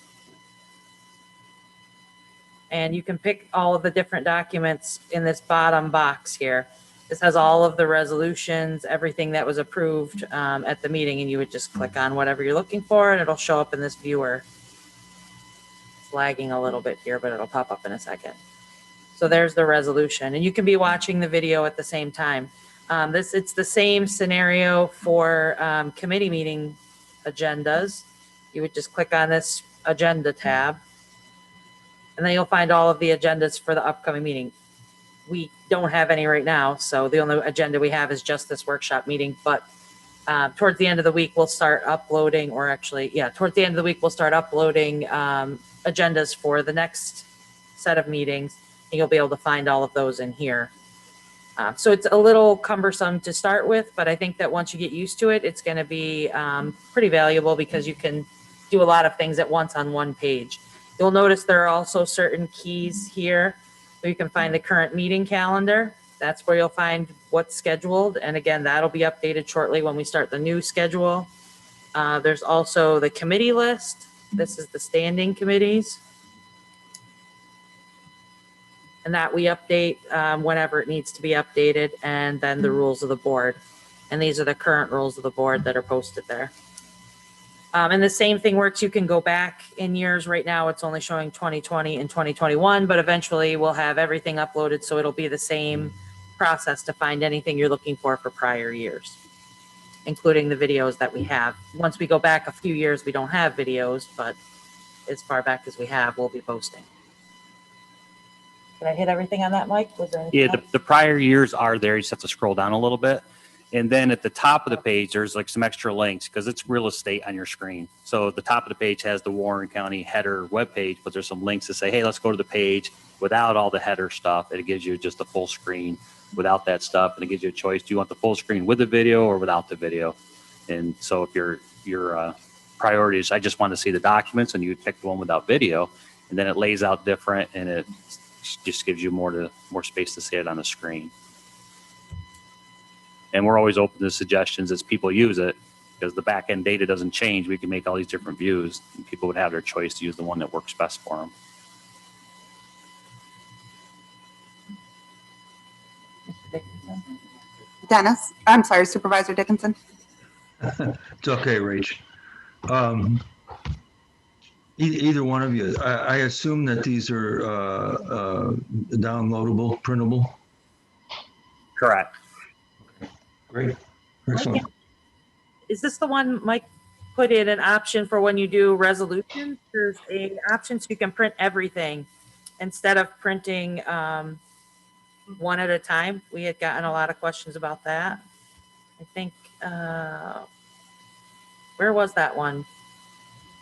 And you can pick all of the different documents in this bottom box here. This has all of the resolutions, everything that was approved at the meeting, and you would just click on whatever you're looking for, and it'll show up in this viewer. It's lagging a little bit here, but it'll pop up in a second. So there's the resolution, and you can be watching the video at the same time. It's the same scenario for committee meeting agendas. You would just click on this agenda tab, and then you'll find all of the agendas for the upcoming meeting. We don't have any right now, so the only agenda we have is just this workshop meeting. But towards the end of the week, we'll start uploading, or actually, yeah, towards the end of the week, we'll start uploading agendas for the next set of meetings, and you'll be able to find all of those in here. So it's a little cumbersome to start with, but I think that once you get used to it, it's going to be pretty valuable because you can do a lot of things at once on one page. You'll notice there are also certain keys here where you can find the current meeting calendar. That's where you'll find what's scheduled. And again, that'll be updated shortly when we start the new schedule. There's also the committee list. This is the standing committees. And that we update whenever it needs to be updated, and then the rules of the board. And these are the current rules of the board that are posted there. And the same thing works. You can go back in years. Right now, it's only showing 2020 and 2021, but eventually we'll have everything uploaded, so it'll be the same process to find anything you're looking for prior years, including the videos that we have. Once we go back a few years, we don't have videos, but as far back as we have, we'll be posting. Did I hit everything on that, Mike? Was there anything Yeah, else? the prior years are there. You just have to scroll down a little bit. And then at the top of the page, there's like some extra links because it's real estate on your screen. So the top of the page has the Warren County header webpage, but there's some links to say, hey, let's go to the page without all the header stuff. And it gives you just a full screen without that stuff. And it gives you a choice. Do you want the full screen with the video or without the video? And so if your priority is, I just want to see the documents, and you pick the one without video, and then it lays out different, and it just gives you more space to see it on the screen. And we're always open to suggestions as people use it, because the back end data doesn't change. We can make all these different views, and people would have their choice to use the one that works best for them. Dennis, I'm sorry, Supervisor Dickinson. It's okay, Rach. Either one of you, I assume that these are downloadable, printable? Correct. Great. Excellent. Is this the one Mike put in an option for when you do resolutions? There's a option so you can print everything instead of printing one at a time. We had gotten a lot of questions about that. I think, where was that one?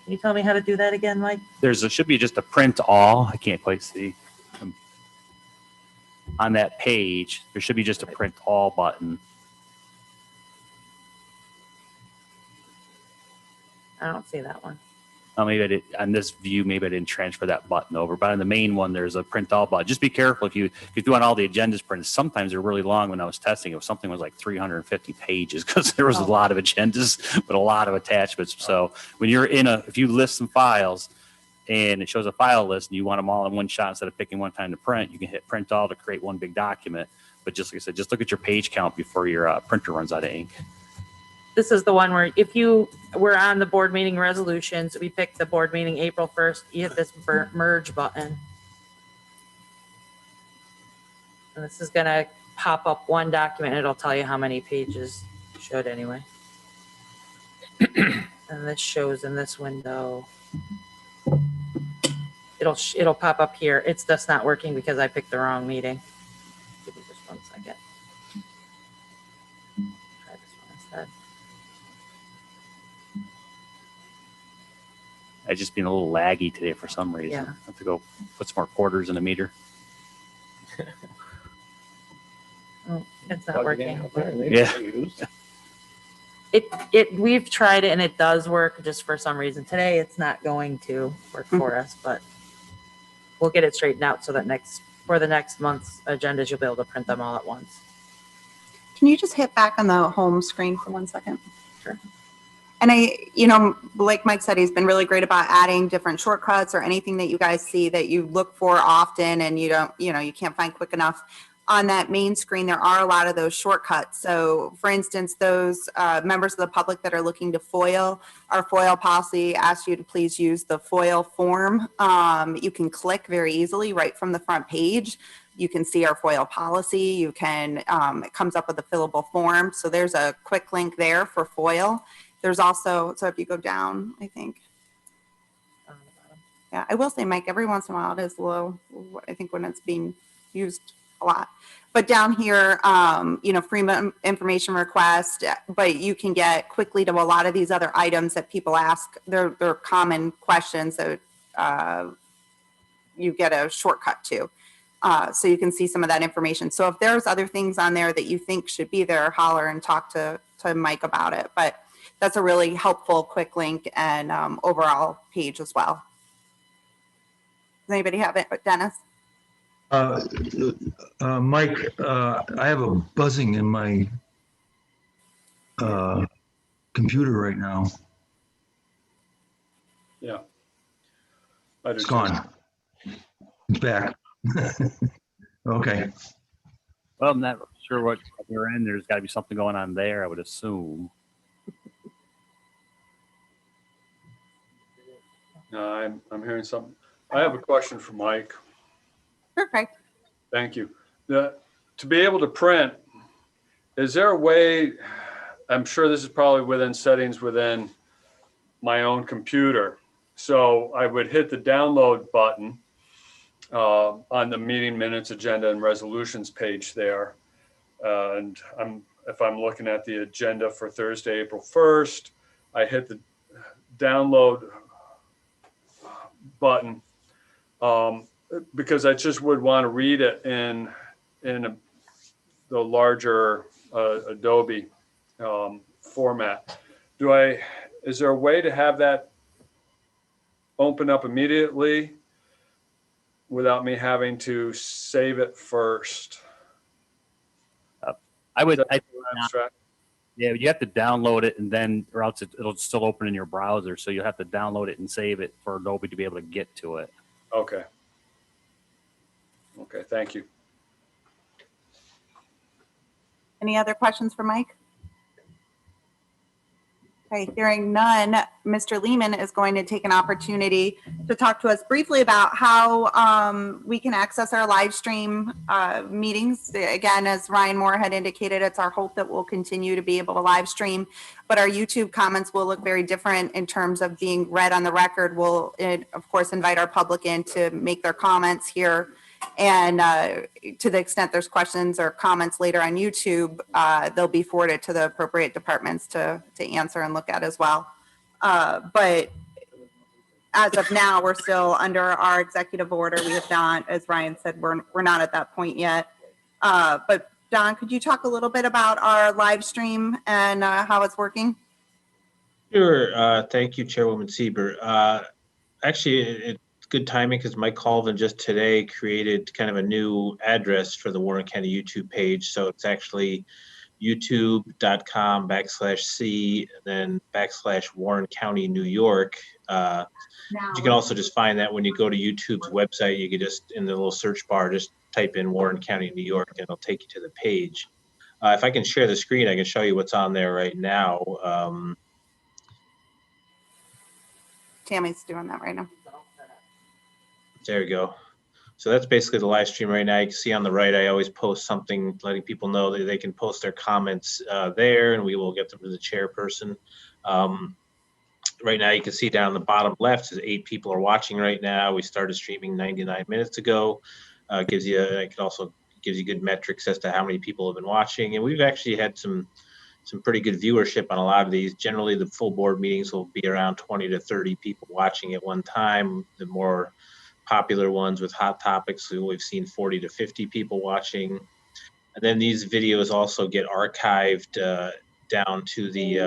Can you tell me how to do that again, Mike? Should be just a print all. I can't quite see. On that page, there should be just a print all button. I don't see that one. Maybe I did, on this view, maybe I didn't transfer that button over, but on the main one, there's a print all button. Just be careful if you want all the agendas printed. Sometimes they're really long. When I was testing it, something was like 350 pages because there was a lot of agendas, but a lot of attachments. So when you're if you list some files and it shows a file list and you want them all in one shot instead of picking one time to print, you can hit print all to create one big document. But just like I said, just look at your page count before your printer runs out of ink. This is the one where if you were on the board meeting resolutions, we picked the board meeting April 1st, you hit this merge button. And this is going to pop up one document. It'll tell you how many pages it should anyway. And this shows in this window. It'll pop up here. It's just not working because I picked the wrong meeting. Give me just 1 second. Try this one instead. I just been a little laggy today for some reason. Yeah. I have to go put some more quarters in the meter. Oh, It's not working. Yeah. We've tried it and it does work, just for some reason. Today, it's not going to work for us, but we'll get it straightened out so that for the next month's agendas, you'll be able to print them all at once. Can you just hit back on the home screen for 1 second? Sure. And like Mike said, he's been really great about adding different shortcuts or anything that you guys see that you look for often and you can't find quick enough. On that main screen, there are a lot of those shortcuts. So for instance, those members of the public that are looking to FOIL, our FOIL policy asks you to please use the FOIL form. You can click very easily right from the front page. You can see our FOIL policy. You can, it comes up with a fillable form. So there's a quick link there for FOIL. There's also, so if you go down, I think. Yeah, I will say, Mike, every once in a while it is low, I think, when it's being used a lot. But down here, free information request, but you can get quickly to a lot of these other items that people ask. They're common questions that you get a shortcut to. So you can see some of that information. So if there's other things on there that you think should be there, holler and talk to Mike about it. But that's a really helpful quick link and overall page as well. Does anybody have it? Dennis? Mike, I have a buzzing in my computer right now. Yeah. It's gone. It's back. Okay. Well, I'm not sure what you're in. There's got to be something going on there, I would assume. No, I'm hearing something. I have a question for Mike. Okay. Thank you. To be able to print, is there a way, I'm sure this is probably within settings within my own computer. So I would hit the download button on the meeting minutes, agenda, and resolutions page there. And if I'm looking at the agenda for Thursday, April 1st, I hit the download button because I just would want to read it in the larger Adobe format. Is there a way to have that open up immediately without me having to save it first? Yeah, you have to download it and then, or else it'll still open in your browser. So you'll have to download it and save it for Adobe to be able to get to it. Okay. Okay, thank you. Any other questions for Mike? Okay, hearing none, Mr. Lehman is going to take an opportunity to talk to us briefly about how we can access our live stream meetings. Again, as Ryan Moore had indicated, it's our hope that we'll continue to be able to live stream, but our YouTube comments will look very different in terms of being read on the record. We'll, of course, invite our public in to make their comments here. And to the extent there's questions or comments later on YouTube, they'll be forwarded to the appropriate departments to answer and look at as well. But as of now, we're still under our executive order. We have not, as Ryan said, we're not at that point yet. But Don, could you talk a little bit about our live stream and how it's working? Sure. Thank you, Chairwoman Sieber. Actually, it's good timing because Mike Colvin just today created kind of a new address for the Warren County YouTube page. So it's actually youtube.com/C then /Warren County, New York. You can also just find that when you go to YouTube's website, you can just, in the little search bar, just type in Warren County, New York, and it'll take you to the page. If I can share the screen, I can show you what's on there right now. Tammy's doing that right now. There we go. So that's basically the live stream right now. You can see on the right, I always post something letting people know that they can post their comments there, and we will get them to the chairperson. Right now, you can see down the bottom left is 8 people are watching right now. We started streaming 99 minutes ago. It also gives you good metrics as to how many people have been watching, and we've actually had some pretty good viewership on a lot of these. Generally, the full board meetings will be around 20 to 30 people watching at one time. The more popular ones with hot topics, we've seen 40 to 50 people watching. And then these videos also get archived down to the,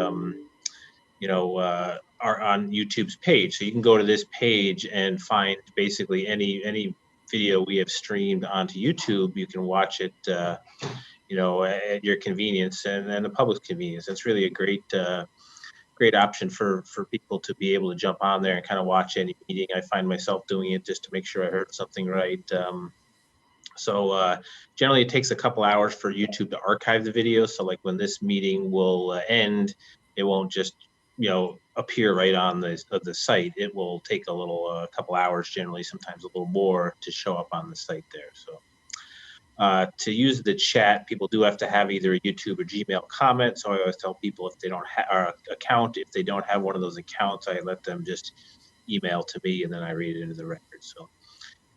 are on YouTube's page. So you can go to this page and find basically any video we have streamed onto YouTube. You can watch it, at your convenience and the public's convenience. It's really a great option for people to be able to jump on there and kind of watch any meeting. I find myself doing it just to make sure I heard something right. So generally it takes a couple hours for YouTube to archive the video. So like when this meeting will end, it won't just, appear right on the site. It will take a couple hours generally, sometimes a little more to show up on the site there. So to use the chat, people do have to have either a YouTube or Gmail comment. So I always tell people if they don't have our account, if they don't have one of those accounts, I let them just email to me and then I read it into the record. So,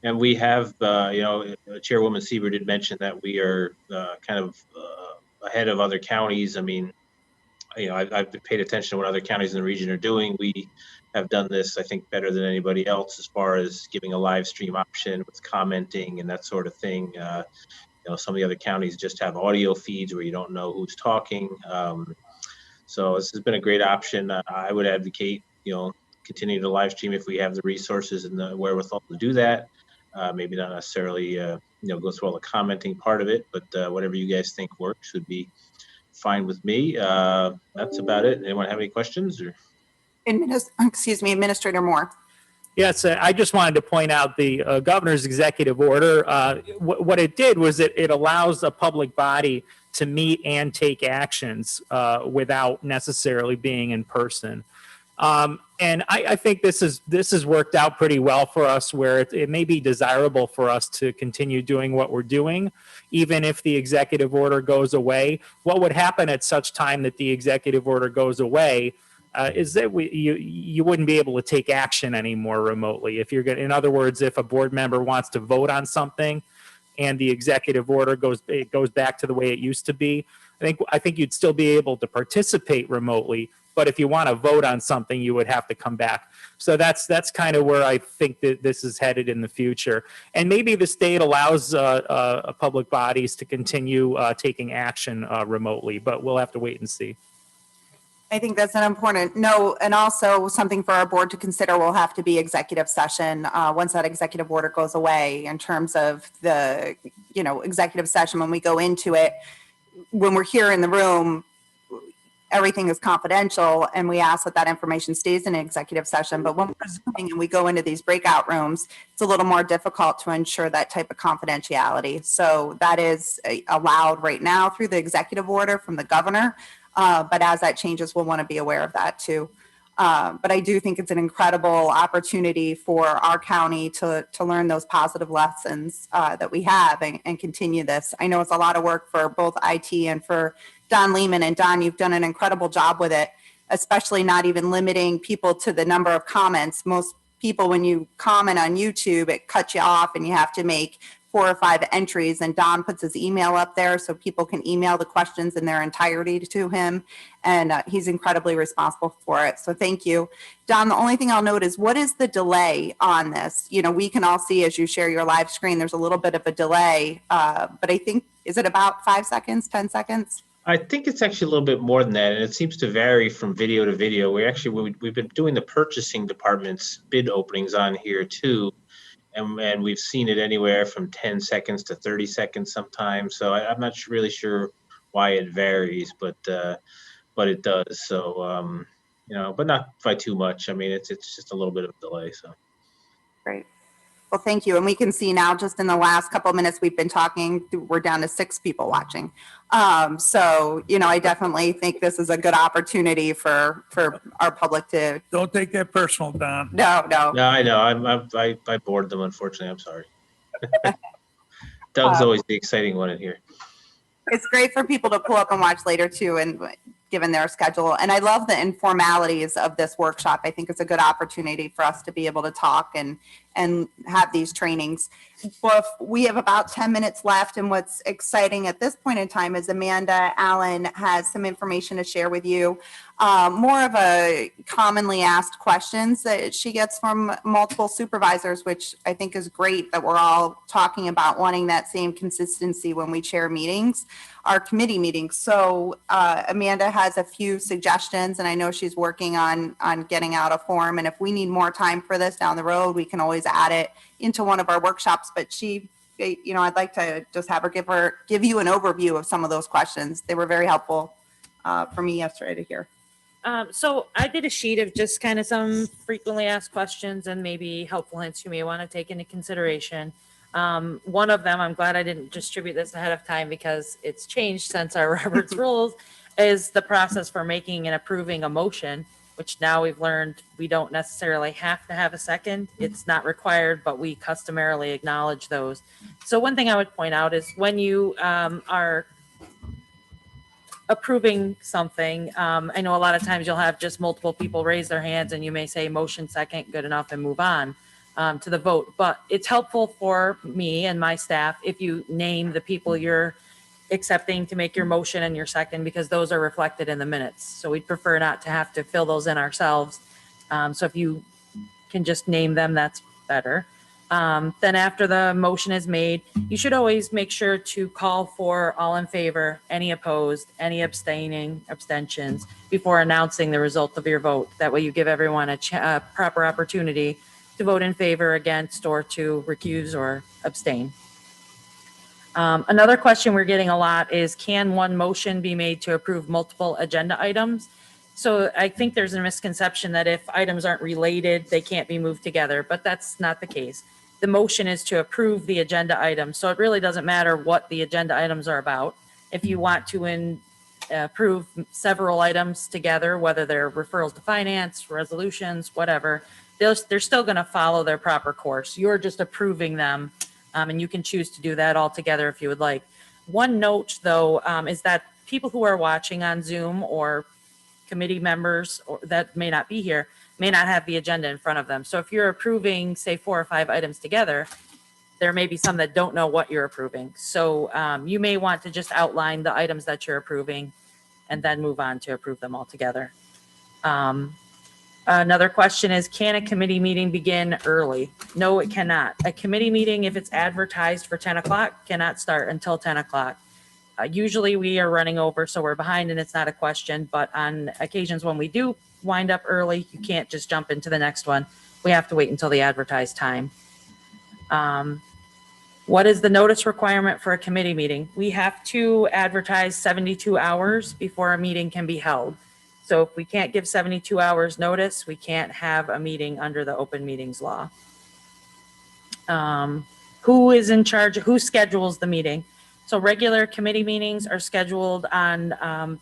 and we have, Chairwoman Sieber did mention that we are kind of ahead of other counties. I mean, I've paid attention to what other counties in the region are doing. We have done this, I think, better than anybody else as far as giving a live stream option with commenting and that sort of thing. Some of the other counties just have audio feeds where you don't know who's talking. So this has been a great option. I would advocate, continue to live stream if we have the resources and the wherewithal to do that. Maybe not necessarily, go through all the commenting part of it, but whatever you guys think works would be fine with me. That's about it. Anyone have any questions? Or? Administrator Moore. Yes, I just wanted to point out the governor's executive order. What it did was it allows a public body to meet and take actions without necessarily being in person. And I think this has worked out pretty well for us, where it may be desirable for us to continue doing what we're doing, even if the executive order goes away. What would happen at such time that the executive order goes away is that you wouldn't be able to take action anymore remotely. If you're going, in other words, if a board member wants to vote on something and the executive order goes back to the way it used to be, I think you'd still be able to participate remotely. But if you want to vote on something, you would have to come back. So that's kind of where I think that this is headed in the future. And maybe the state allows public bodies to continue taking action remotely, but we'll have to wait and see. I think that's an important note, and also something for our board to consider will have to be executive session once that executive order goes away, in terms of the, executive session. When we go into it, when we're here in the room, everything is confidential, and we ask that information stays in an executive session. But when we're Zooming and we go into these breakout rooms, it's a little more difficult to ensure that type of confidentiality. So that is allowed right now through the executive order from the governor. But as that changes, we'll want to be aware of that too. But I do think it's an incredible opportunity for our county to learn those positive lessons that we have and continue this. I know it's a lot of work for both IT and for Don Lehman. And Don, you've done an incredible job with it, especially not even limiting people to the number of comments. Most people, when you comment on YouTube, it cuts you off and you have to make 4 or 5 entries, and Don puts his email up there so people can email the questions in their entirety to him, and he's incredibly responsible for it. So thank you. Don, the only thing I'll note is, what is the delay on this? We can all see as you share your live screen, there's a little bit of a delay, but I think, is it about 5 seconds, 10 seconds? I think it's actually a little bit more than that, and it seems to vary from video to video. We've been doing the purchasing department's bid openings on here too. And we've seen it anywhere from 10 seconds to 30 seconds sometimes. So I'm not really sure why it varies, but it does. So, but not by too much. I mean, it's just a little bit of a delay. So. Great. Well, thank you. And we can see now, just in the last couple of minutes we've been talking, we're down to 6 people watching. So, I definitely think this is a good opportunity for our public to. Don't take that personal, Don. No. No, I know. I bored them, unfortunately. I'm sorry. Doug's always the exciting one in here. It's great for people to pull up and watch later too, and given their schedule. And I love the informalities of this workshop. I think it's a good opportunity for us to be able to talk and have these trainings. Well, we have about 10 minutes left, and what's exciting at this point in time is Amanda Allen has some information to share with you. more of a commonly asked questions that she gets from multiple supervisors, which I think is great that we're all talking about wanting that same consistency when we chair meetings, our committee meetings. So Amanda has a few suggestions, and I know she's working on getting out a form. And if we need more time for this down the road, we can always add it into one of our workshops. But she, you know, I'd like to just have her give you an overview of some of those questions. They were very helpful for me yesterday to hear. So I did a sheet of just kind of some frequently asked questions and maybe helpful hints you may want to take into consideration. One of them, I'm glad I didn't distribute this ahead of time because it's changed since our Robert's rules, is the process for making and approving a motion, which now we've learned we don't necessarily have to have a second. It's not required, but we customarily acknowledge those. So one thing I would point out is when you are approving something, I know a lot of times you'll have just multiple people raise their hands and you may say motion second, good enough, and move on to the vote. But it's helpful for me and my staff if you name the people you're accepting to make your motion and your second, because those are reflected in the minutes. So we'd prefer not to have to fill those in ourselves. So if you can just name them, that's better. Then after the motion is made, you should always make sure to call for all in favor, any opposed, any abstentions before announcing the result of your vote. That way you give everyone a proper opportunity to vote in favor, against, or to recuse or abstain. Another question we're getting a lot is, can one motion be made to approve multiple agenda items? So I think there's a misconception that if items aren't related, they can't be moved together, but that's not the case. The motion is to approve the agenda item. So it really doesn't matter what the agenda items are about. If you want to approve several items together, whether they're referrals to finance, resolutions, whatever, they're still going to follow their proper course. You're just approving them, and you can choose to do that all together if you would like. One note, though, is that people who are watching on Zoom or committee members that may not be here may not have the agenda in front of them. So if you're approving, say, 4 or 5 items together, there may be some that don't know what you're approving. So you may want to just outline the items that you're approving and then move on to approve them all together. Another question is, can a committee meeting begin early? No, it cannot. A committee meeting, if it's advertised for 10 o'clock, cannot start until 10 o'clock. Usually we are running over, so we're behind and it's not a question, but on occasions when we do wind up early, you can't just jump into the next one. We have to wait until the advertised time. What is the notice requirement for a committee meeting? We have to advertise 72 hours before a meeting can be held. So if we can't give 72 hours notice, we can't have a meeting under the open meetings law. Who is in charge? Who schedules the meeting? So regular committee meetings are scheduled on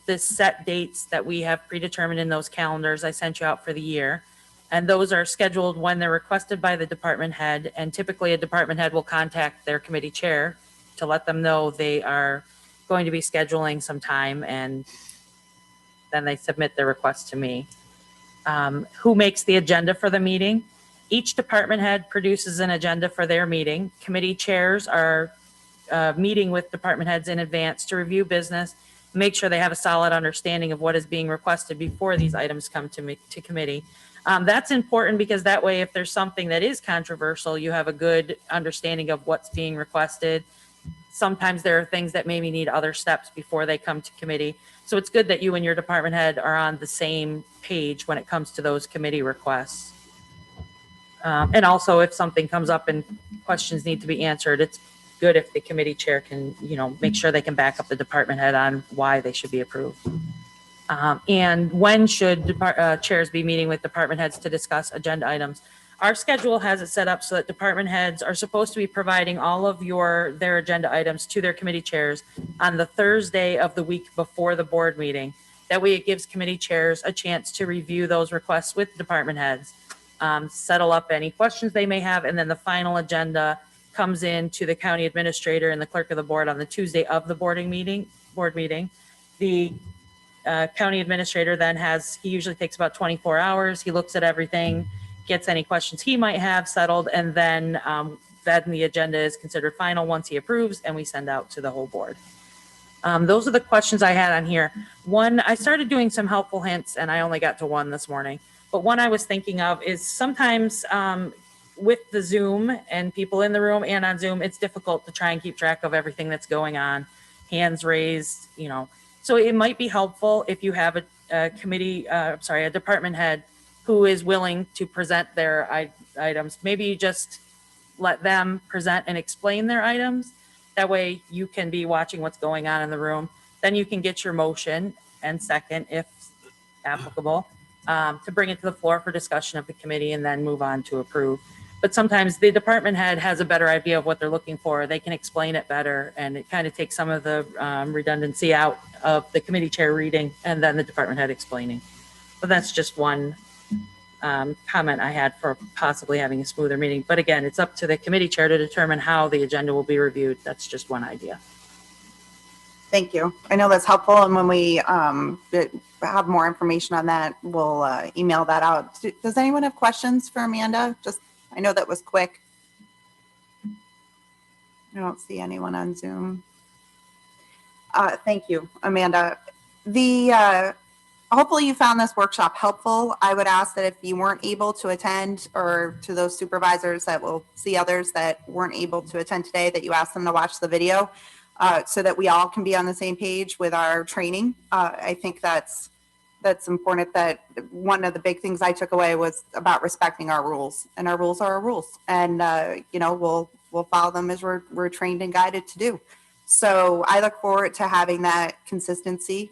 the set dates that we have predetermined in those calendars I sent you out for the year. And those are scheduled when they're requested by the department head. And typically a department head will contact their committee chair to let them know they are going to be scheduling some time, and then they submit their request to me. Who makes the agenda for the meeting? Each department head produces an agenda for their meeting. Committee chairs are meeting with department heads in advance to review business, make sure they have a solid understanding of what is being requested before these items come to committee. That's important because that way, if there's something that is controversial, you have a good understanding of what's being requested. Sometimes there are things that maybe need other steps before they come to committee. So it's good that you and your department head are on the same page when it comes to those committee requests. And also if something comes up and questions need to be answered, it's good if the committee chair can, make sure they can back up the department head on why they should be approved. And when should chairs be meeting with department heads to discuss agenda items? Our schedule has it set up so that department heads are supposed to be providing all of their agenda items to their committee chairs on the Thursday of the week before the board meeting. That way it gives committee chairs a chance to review those requests with department heads, settle up any questions they may have, and then the final agenda comes in to the county administrator and the clerk of the board on the Tuesday of the board meeting. The county administrator then he usually takes about 24 hours. He looks at everything, gets any questions he might have settled, and then the agenda is considered final once he approves, and we send out to the whole board. Those are the questions I had on here. One, I started doing some helpful hints and I only got to one this morning. But one I was thinking of is sometimes with the Zoom and people in the room and on Zoom, it's difficult to try and keep track of everything that's going on, hands raised, you know. So it might be helpful if you have a committee, a department head who is willing to present their items. Maybe you just let them present and explain their items. That way you can be watching what's going on in the room. Then you can get your motion and second, if applicable, to bring it to the floor for discussion of the committee and then move on to approve. But sometimes the department head has a better idea of what they're looking for. They can explain it better and it kind of takes some of the redundancy out of the committee chair reading and then the department head explaining. But that's just one comment I had for possibly having a smoother meeting. But again, it's up to the committee chair to determine how the agenda will be reviewed. That's just one idea. Thank you. I know that's helpful. And when we have more information on that, we'll email that out. Does anyone have questions for Amanda? Just, I know that was quick. I don't see anyone on Zoom. Thank you, Amanda. Hopefully you found this workshop helpful. I would ask that if you weren't able to attend, or to those supervisors that will see others that weren't able to attend today, that you ask them to watch the video so that we all can be on the same page with our training. I think that's important. That one of the big things I took away was about respecting our rules, and our rules are our rules, and you know, we'll follow them as we're trained and guided to do. So I look forward to having that consistency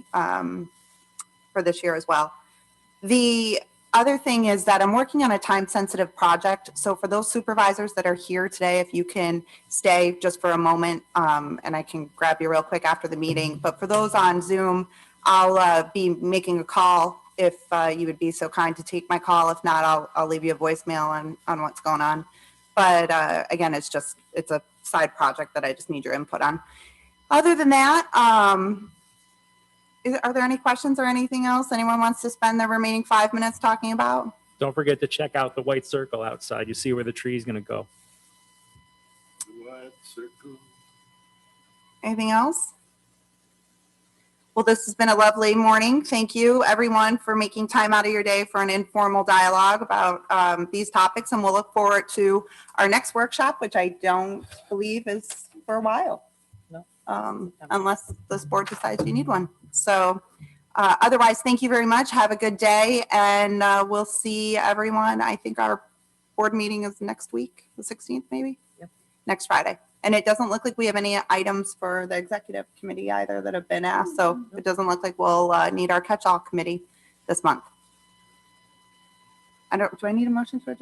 for this year as well. The other thing is that I'm working on a time-sensitive project. So for those supervisors that are here today, if you can stay just for a moment, and I can grab you real quick after the meeting. But for those on Zoom, I'll be making a call if you would be so kind to take my call. If not, I'll leave you a voicemail on what's going on. But again, it's a side project that I just need your input on. Other than that, are there any questions or anything else anyone wants to spend the remaining 5 minutes talking about? Don't forget to check out the white circle outside. You see where the tree is going to go. White circle. Anything else? Well, this has been a lovely morning. Thank you, everyone, for making time out of your day for an informal dialogue about these topics. And we'll look forward to our next workshop, which I don't believe is for a while. No. Unless this board decides you need one. So otherwise, thank you very much. Have a good day. And we'll see everyone. I think our board meeting is next week, the 16th, maybe? Yep. Next Friday. And it doesn't look like we have any items for the executive committee either that have been asked. So it doesn't look like we'll need our catch-all committee this month. Do I need a motion to adjourn?